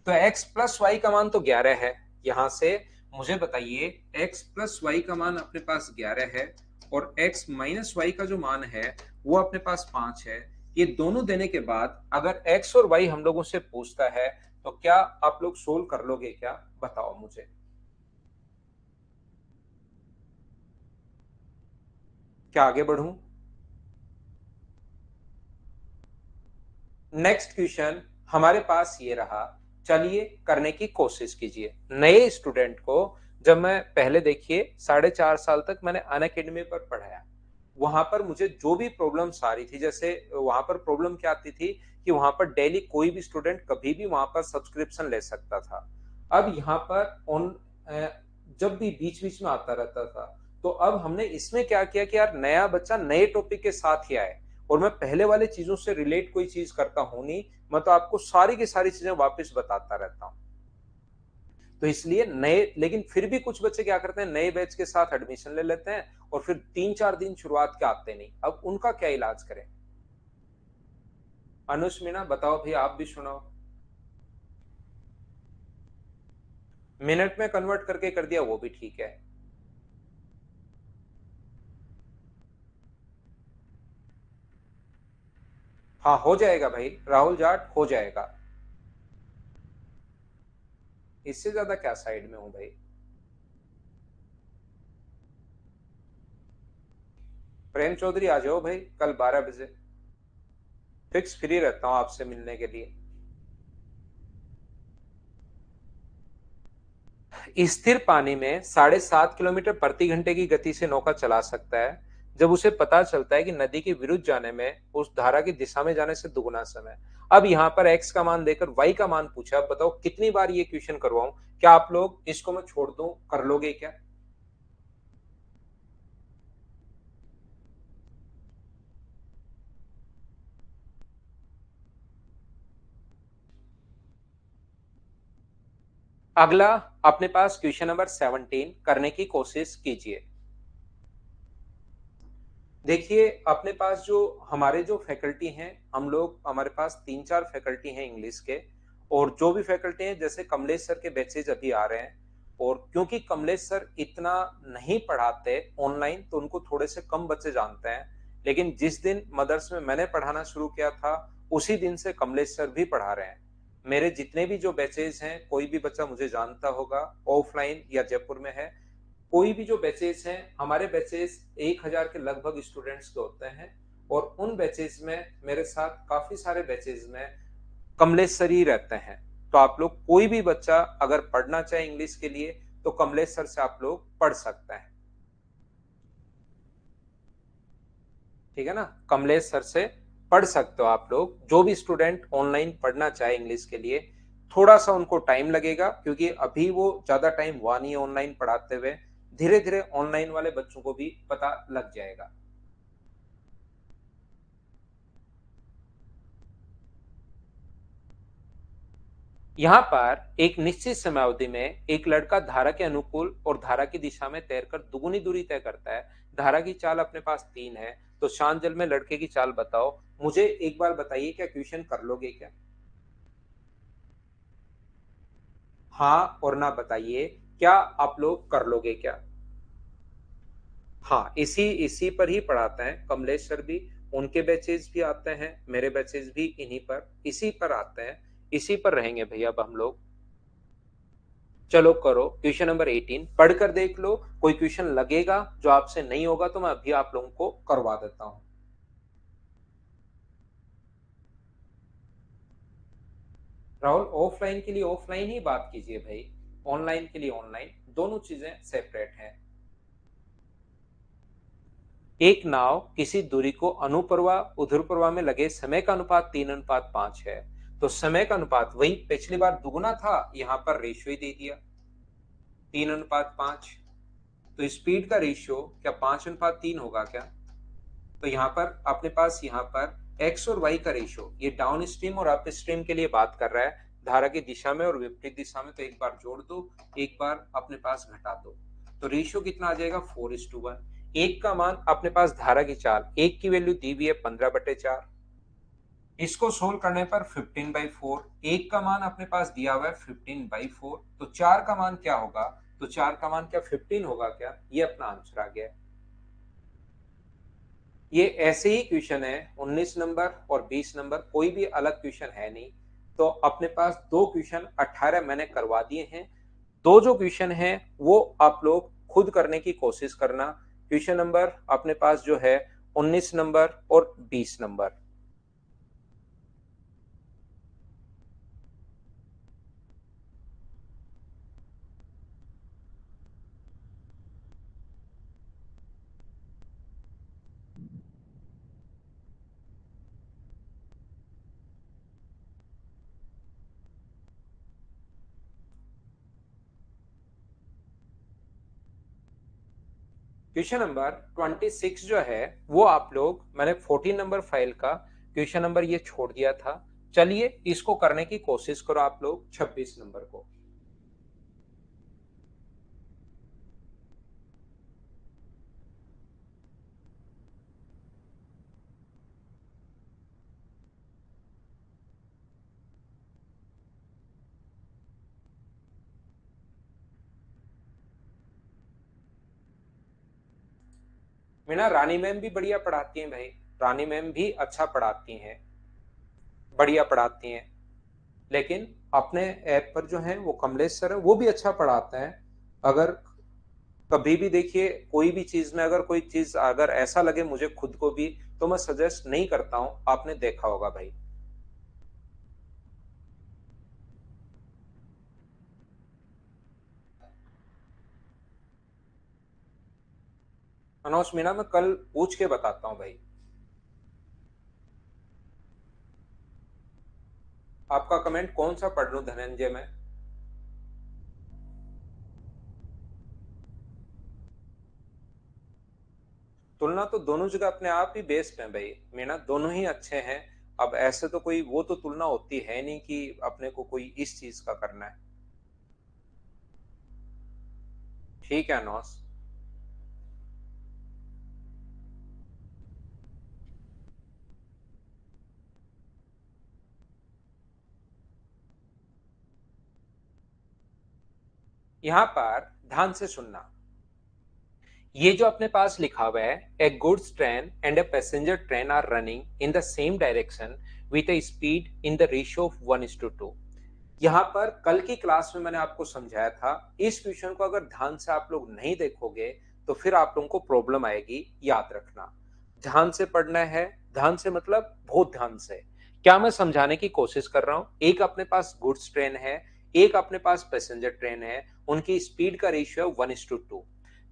तो x प्लस वाई का मान तो 11 है। यहां से मुझे बताइए x प्लस वाई का मान अपने पास 11 है और x माइनस वाई का जो मान है वो अपने पास 5 है। ये दोनों देने के बाद अगर x और y हम लोगों से पूछता है तो क्या आप लोग सोल्व कर लोगे क्या? बताओ मुझे। क्या आगे बढ़ूं? नेक्स्ट क्वेश्चन हमारे पास ये रहा। चलिए करने की कोशिश कीजिए। नए स्टूडेंट को जब मैं पहले, देखिए 4.5 साल तक मैंने अनअकैडमी पर पढ़ाया, वहां पर मुझे जो भी प्रॉब्लम्स आ रही थी, जैसे वहां पर प्रॉब्लम क्या आती थी कि वहां पर डेली कोई भी स्टूडेंट कभी भी वहां पर सब्सक्रिप्शन ले सकता था। अब यहाँ पर ऑन जब भी बीच बीच में आता रहता था, तो अब हमने इसमें क्या किया कि यार नया बच्चा नए टॉपिक के साथ ही आए। और मैं पहले वाले चीजों से रिलेट कोई चीज करता हूं नहीं, मैं तो आपको सारी की सारी चीजें वापस बताता रहता हूं। तो इसलिए नए, लेकिन फिर भी कुछ बच्चे क्या करते हैं, नए बैच के साथ एडमिशन ले लेते हैं और फिर 3-4 दिन शुरुआत के आते नहीं। अब उनका क्या इलाज करें? अनुष मीना बताओ भैया, आप भी सुनाओ। मिनट में कन्वर्ट करके कर दिया वो भी ठीक है। हाँ हो जाएगा भाई, राहुल जाट हो जाएगा। इससे ज्यादा क्या साइड में हूं भाई। प्रेम चौधरी आ जाओ भाई, कल 12 बजे फिक्स फ्री रहता हूं आपसे मिलने के लिए। स्थिर पानी में 7.5 किलोमीटर प्रति घंटे की गति से नौका चला सकता है जब उसे पता चलता है कि नदी के विरुद्ध जाने में उस धारा की दिशा में जाने से दुगुना समय। अब यहाँ पर x का मान देकर y का मान पूछा। अब बताओ कितनी बार ये क्वेश्चन करवाऊं? क्या आप लोग इसको मैं छोड़ दूं, कर लोगे क्या? अगला अपने पास क्वेश्चन नंबर 17 करने की कोशिश कीजिए। देखिए अपने पास जो हमारे जो फैकल्टी हैं, हम लोग, हमारे पास 3-4 फैकल्टी हैं इंग्लिश के। और जो भी फैकल्टी हैं, जैसे कमलेश सर के बैचेज अभी आ रहे हैं। और क्योंकि कमलेश सर इतना नहीं पढ़ाते ऑनलाइन, तो उनको थोड़े से कम बच्चे जानते हैं। लेकिन जिस दिन मदर्स में मैंने पढ़ाना शुरू किया था, उसी दिन से कमलेश सर भी पढ़ा रहे हैं। मेरे जितने भी जो बैचेज हैं, कोई भी बच्चा मुझे जानता होगा, ऑफलाइन या जयपुर में है, कोई भी जो बैचेस हैं, हमारे बैचेस 1,000 के लगभग स्टूडेंट्स के होते हैं। और उन बैचेस में मेरे साथ काफी सारे बैचेस में कमलेश सर ही रहते हैं। तो आप लोग कोई भी बच्चा अगर पढ़ना चाहे इंग्लिश के लिए, तो कमलेश सर से आप लोग पढ़ सकते हैं। ठीक है ना, कमलेश सर से पढ़ सकते हो आप लोग। जो भी स्टूडेंट ऑनलाइन पढ़ना चाहे इंग्लिश के लिए, थोड़ा सा उनको टाइम लगेगा क्योंकि अभी वो ज्यादा टाइम हुआ नहीं है ऑनलाइन पढ़ाते हुए। धीरे धीरे ऑनलाइन वाले बच्चों को भी पता लग जाएगा। यहाँ पर एक निश्चित समयावधि में एक लड़का धारा के अनुकूल और धारा की दिशा में तैरकर दुगुनी दूरी तय करता है। धारा की चाल अपने पास 3 है, तो शांत जल में लड़के की चाल बताओ। मुझे एक बार बताइए, क्या क्वेश्चन कर लोगे क्या? हाँ और ना बताइए, क्या आप लोग कर लोगे क्या? हाँ, इसी इसी पर ही पढ़ाते हैं कमलेश सर भी। उनके बैचेज भी आते हैं, मेरे बैचेज भी इन्हीं पर, इसी पर आते हैं। इसी पर रहेंगे भैया अब हम लोग। चलो करो क्वेश्चन नंबर 18 पढ़कर देख लो। कोई क्वेश्चन लगेगा जो आपसे नहीं होगा तो मैं अभी आप लोगों को करवा देता हूं। राहुल, ऑफलाइन के लिए ऑफलाइन ही बात कीजिए भाई, ऑनलाइन के लिए ऑनलाइन, दोनों चीजें सेपरेट हैं। एक नाव किसी दूरी को अनुप्रवाह ऊर्ध्वप्रवाह में लगे समय का अनुपात 3:5 है, तो समय का अनुपात वही पिछली बार दुगुना था, यहां पर रेशियो ही दे दिया 3:5। तो स्पीड का रेशियो क्या 5:3 होगा क्या? तो यहाँ पर अपने पास यहाँ पर एक्स और वाई का रेशियो, ये डाउन स्ट्रीम और अप स्ट्रीम के लिए बात कर रहा है, धारा की दिशा में और विपरीत दिशा में, तो एक बार जोड़ दो, एक बार अपने पास घटा दो, तो रेशियो कितना आ जाएगा 4:1। एक का मान अपने पास धारा की चाल, एक की वैल्यू दी हुई है 15/4, इसको सोल्व करने पर 15/4, एक का मान अपने पास दिया हुआ है 15/4, तो चार का मान क्या होगा? तो चार का मान क्या 15 होगा क्या? ये अपना आंसर आ गया। ये ऐसे ही क्वेश्चन है 19 नंबर और 20 नंबर, कोई भी अलग क्वेश्चन है नहीं। तो अपने पास दो क्वेश्चन 18 मैंने करवा दिए हैं, दो जो क्वेश्चन है वो आप लोग खुद करने की कोशिश करना। क्वेश्चन नंबर अपने पास जो है 19 नंबर और 20 नंबर। क्वेश्चन नंबर 26 जो है वो आप लोग, मैंने 14 नंबर फाइल का क्वेश्चन नंबर ये छोड़ दिया था, चलिए इसको करने की कोशिश करो आप लोग 26 नंबर को। मीना, रानी मैम भी बढ़िया पढ़ाती हैं भाई, रानी मैम भी अच्छा पढ़ाती हैं, बढ़िया पढ़ाती हैं। लेकिन अपने ऐप पर जो है वो कमलेश सर है, वो भी अच्छा पढ़ाते हैं। अगर कभी भी देखिए कोई भी चीज में अगर कोई चीज अगर ऐसा लगे मुझे खुद को भी, तो मैं सजेस्ट नहीं करता हूं, आपने देखा होगा भाई। मनोज मीना, मैं कल पूछ के बताता हूँ भाई। आपका कमेंट कौन सा पढ़ लूं धनंजय में? तुलना तो दोनों जगह अपने आप ही बेस्ट है भाई मीना, दोनों ही अच्छे हैं। अब ऐसे तो कोई वो तो तुलना होती है नहीं कि अपने को कोई इस चीज का करना है। ठीक है नौस। यहाँ पर ध्यान से सुनना, ये जो अपने पास लिखा हुआ है, a goods train and a passenger train are running in the same direction with a speed in the ratio of 1:2। यहाँ पर कल की क्लास में मैंने आपको समझाया था, इस क्वेश्चन को अगर ध्यान से आप लोग नहीं देखोगे तो फिर आप लोगों को प्रॉब्लम आएगी, याद रखना। ध्यान से पढ़ना है, ध्यान से मतलब बहुत ध्यान से। क्या मैं समझाने की कोशिश कर रहा हूं, एक अपने पास गुड्स ट्रेन है, एक अपने पास पैसेंजर ट्रेन है, उनकी स्पीड का रेशियो है 1:2।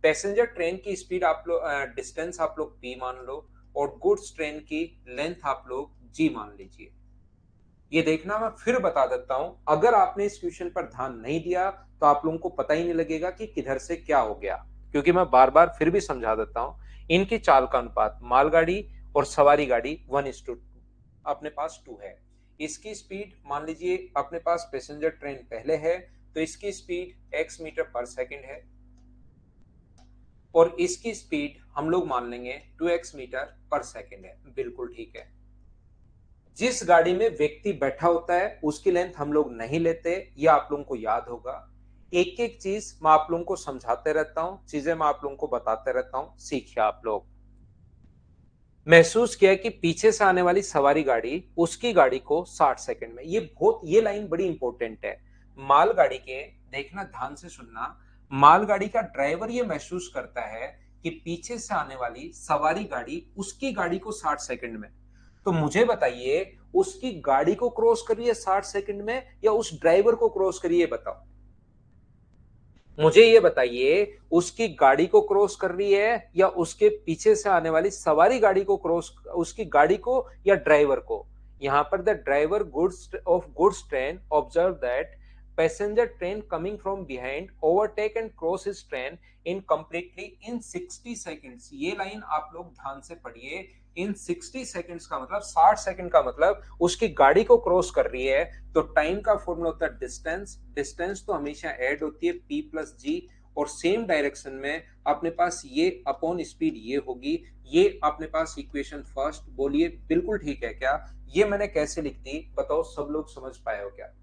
पैसेंजर ट्रेन की स्पीड आप लोग डिस्टेंस आप लोग p मान लो, और गुड्स ट्रेन की लेंथ आप लोग g मान लीजिए। ये देखना, मैं फिर बता देता हूं, अगर आपने इस क्वेश्चन पर ध्यान नहीं दिया तो आप लोगों को पता ही नहीं लगेगा कि किधर से क्या हो गया, क्योंकि मैं बार बार फिर भी समझा देता हूं। इनकी चाल का अनुपात मालगाड़ी और सवारी गाड़ी 1:2 अपने पास 2 है। इसकी स्पीड मान लीजिए अपने पास पैसेंजर ट्रेन पहले है, तो इसकी स्पीड x मीटर पर सेकंड है, और इसकी स्पीड हम लोग मान लेंगे 2x मीटर पर सेकंड है। बिल्कुल ठीक है। जिस गाड़ी में व्यक्ति बैठा होता है उसकी लेंथ हम लोग नहीं लेते, ये आप लोगों को याद होगा। एक एक चीज मैं आप लोगों को समझाते रहता हूँ, चीजें मैं आप लोगों को बताते रहता हूँ, सीखिए आप लोग। महसूस किया कि पीछे से आने वाली सवारी गाड़ी उसकी गाड़ी को 60 सेकंड में, ये लाइन बड़ी इंपॉर्टेंट है। मालगाड़ी के, देखना ध्यान से सुनना, मालगाड़ी का ड्राइवर ये महसूस करता है कि पीछे से आने वाली सवारी गाड़ी उसकी गाड़ी को 60 सेकंड में। तो मुझे बताइए, उसकी गाड़ी को क्रॉस कर रही है 60 सेकंड में या उस ड्राइवर को क्रॉस कर रही है, बताओ मुझे ये बताइए, उसकी गाड़ी को क्रॉस कर रही है या उसके पीछे से आने वाली सवारी गाड़ी को क्रॉस, उसकी गाड़ी को या ड्राइवर को। यहां पर the driver goods of goods train observe that passenger train coming from behind overtake and cross his train in completely in 60 seconds. ये लाइन आप लोग ध्यान से पढ़िए, इन 60 सेकंड्स का मतलब 60 सेकंड का मतलब उसकी गाड़ी को क्रॉस कर रही है। तो टाइम का फॉर्मूला होता है डिस्टेंस, डिस्टेंस तो हमेशा ऐड होती है p प्लस जी, और सेम डायरेक्शन में अपने पास ये अपॉन स्पीड ये होगी। ये अपने पास इक्वेशन फर्स्ट, बोलिए बिल्कुल ठीक है क्या? ये मैंने कैसे लिख दी बताओ, सब लोग समझ पाए हो क्या?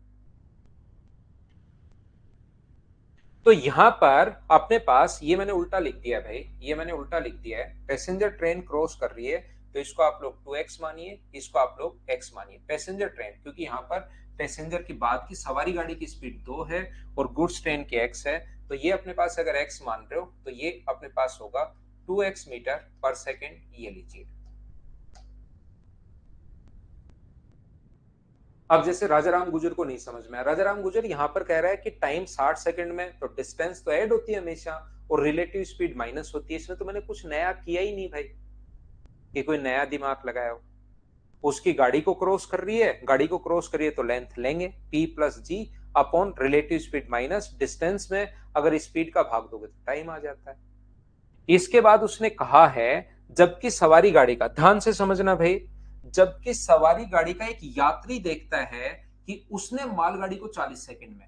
तो यहां पर अपने पास ये मैंने उल्टा लिख दिया भाई, ये मैंने उल्टा लिख दिया है। पैसेंजर ट्रेन क्रॉस कर रही है तो इसको आप लोग 2x मानिए, इसको आप लोग x मानिए। पैसेंजर ट्रेन, क्योंकि यहाँ पर पैसेंजर की बाद की सवारी गाड़ी की स्पीड 2 है और गुड्स ट्रेन की x है, तो ये अपने पास अगर x मान रहे हो तो ये अपने पास होगा 2x मीटर पर सेकेंड, ये लीजिए। अब जैसे राजाराम गुजर को नहीं समझ में आया, राजाराम गुजर यहाँ पर कह रहा है कि टाइम 60 सेकंड में, तो डिस्टेंस तो ऐड होती है हमेशा और रिलेटिव स्पीड माइनस होती है। इसमें तो मैंने कुछ नया किया ही नहीं भाई कि कोई नया दिमाग लगाया हो। उसकी गाड़ी को क्रॉस कर रही है, गाड़ी को क्रॉस करिए तो लेंथ लेंगे p plus g upon relative speed minus distance में, अगर स्पीड का भाग दोगे तो टाइम आ जाता है। इसके बाद उसने कहा है जबकि सवारी गाड़ी का, ध्यान से समझना भाई, जबकि सवारी गाड़ी का एक यात्री देखता है कि उसने मालगाड़ी को 40 सेकंड में,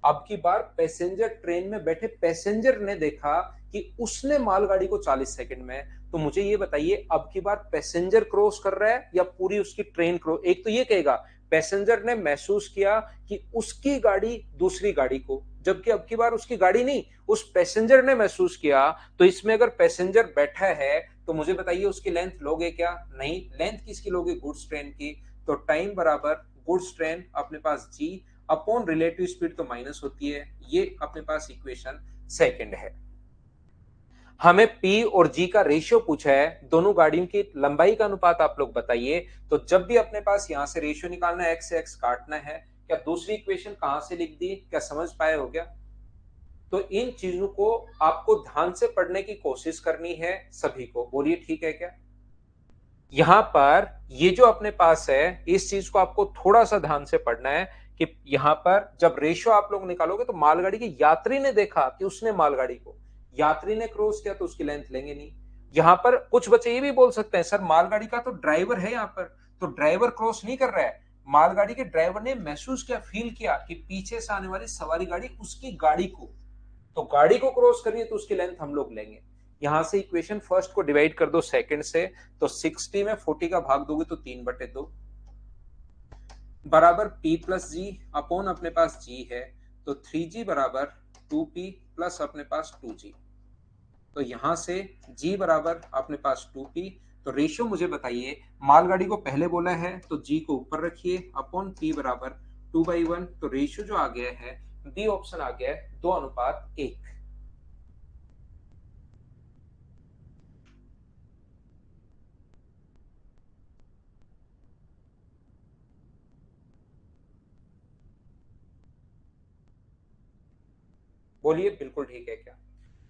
अब की बार पैसेंजर ट्रेन में बैठे पैसेंजर ने देखा कि उसने मालगाड़ी को 40 सेकंड में, तो मुझे ये बताइए अब की बार पैसेंजर क्रॉस कर रहा है या पूरी उसकी ट्रेन क्रॉस? एक तो ये कहेगा पैसेंजर ने महसूस किया कि उसकी गाड़ी दूसरी गाड़ी को, जबकि अब की बार उसकी गाड़ी नहीं, उस पैसेंजर ने महसूस किया। तो इसमें अगर पैसेंजर बैठा है तो मुझे बताइए उसकी लेंथ लोगे क्या? नहीं, लेंथ किसकी लोगे? गुड्स ट्रेन की। तो टाइम बराबर गुड्स ट्रेन अपने पास जी अपॉन रिलेटिव स्पीड तो माइनस होती है, ये अपने पास इक्वेशन सेकंड है। हमें P और G का रेशियो पूछा है, दोनों गाड़ियों की लंबाई का अनुपात आप लोग बताइए। तो जब भी अपने पास यहां से रेशियो निकालना है, x से x काटना है, क्या दूसरी इक्वेशन कहां से लिख दी? क्या समझ पाए हो क्या? तो इन चीजों को आपको ध्यान से पढ़ने की कोशिश करनी है सभी को, बोलिए ठीक है क्या? यहां पर ये जो अपने पास है इस चीज को आपको थोड़ा सा ध्यान से पढ़ना है कि यहां पर जब रेशियो आप लोग निकालोगे तो मालगाड़ी के यात्री ने देखा कि उसने मालगाड़ी को, यात्री ने क्रॉस किया तो उसकी लेंथ लेंगे नहीं। यहां पर कुछ बच्चे ये भी बोल सकते हैं सर मालगाड़ी का तो ड्राइवर है यहां पर, तो ड्राइवर क्रॉस नहीं कर रहा है। मालगाड़ी के ड्राइवर ने महसूस किया, फील किया कि पीछे से आने वाली सवारी गाड़ी उसकी गाड़ी को, तो गाड़ी को क्रॉस करिए तो उसकी लेंथ हम लोग लेंगे। यहां से इक्वेशन फर्स्ट को डिवाइड कर दो सेकंड से, तो 60 में 40 का भाग दोगे तो 3/2 बराबर p प्लस जी अपॉन अपने पास g है, तो 3g बराबर 2p प्लस अपने पास 2g। तो यहां से g बराबर अपने पास 2p, तो रेशियो मुझे बताइए, मालगाड़ी को पहले बोला है तो g को ऊपर रखिए अपॉन p बराबर 2/1, तो रेशियो जो आ गया है बी ऑप्शन आ गया है 2:1। बोलिए बिल्कुल ठीक है क्या?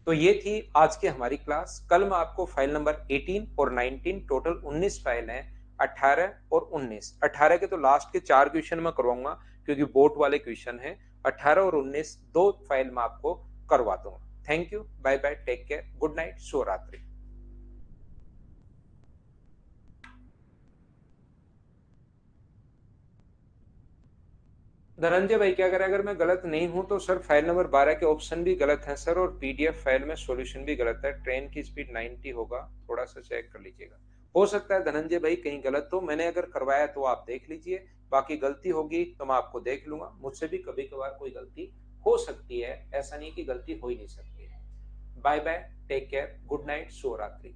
तो ये थी आज की हमारी क्लास। कल मैं आपको फाइल नंबर 18 और 19, टोटल 19 फाइल हैं, 18 और 19, 18 के तो लास्ट के 4 क्वेश्चन मैं करवाऊंगा क्योंकि बोर्ड वाले क्वेश्चन हैं। 18 और 19 दो फाइल मैं आपको करवा दूंगा। Thank you, bye bye, take care, good night, शुभ रात्रि। धनंजय भाई क्या करें, अगर मैं गलत नहीं हूं तो सर फाइल नंबर 12 के ऑप्शन भी गलत हैं सर, और पीडीएफ फाइल में सॉल्यूशन भी गलत है। ट्रेन की स्पीड 90 होगा, थोड़ा सा चेक कर लीजिएगा। हो सकता है धनंजय भाई कहीं गलत हो, मैंने अगर करवाया तो आप देख लीजिए, बाकी गलती होगी तो मैं आपको देख लूंगा। मुझसे भी कभी कभार कोई गलती हो सकती है, ऐसा नहीं कि गलती हो ही नहीं सकती है। Bye bye, take care, good night, शुभ रात्रि।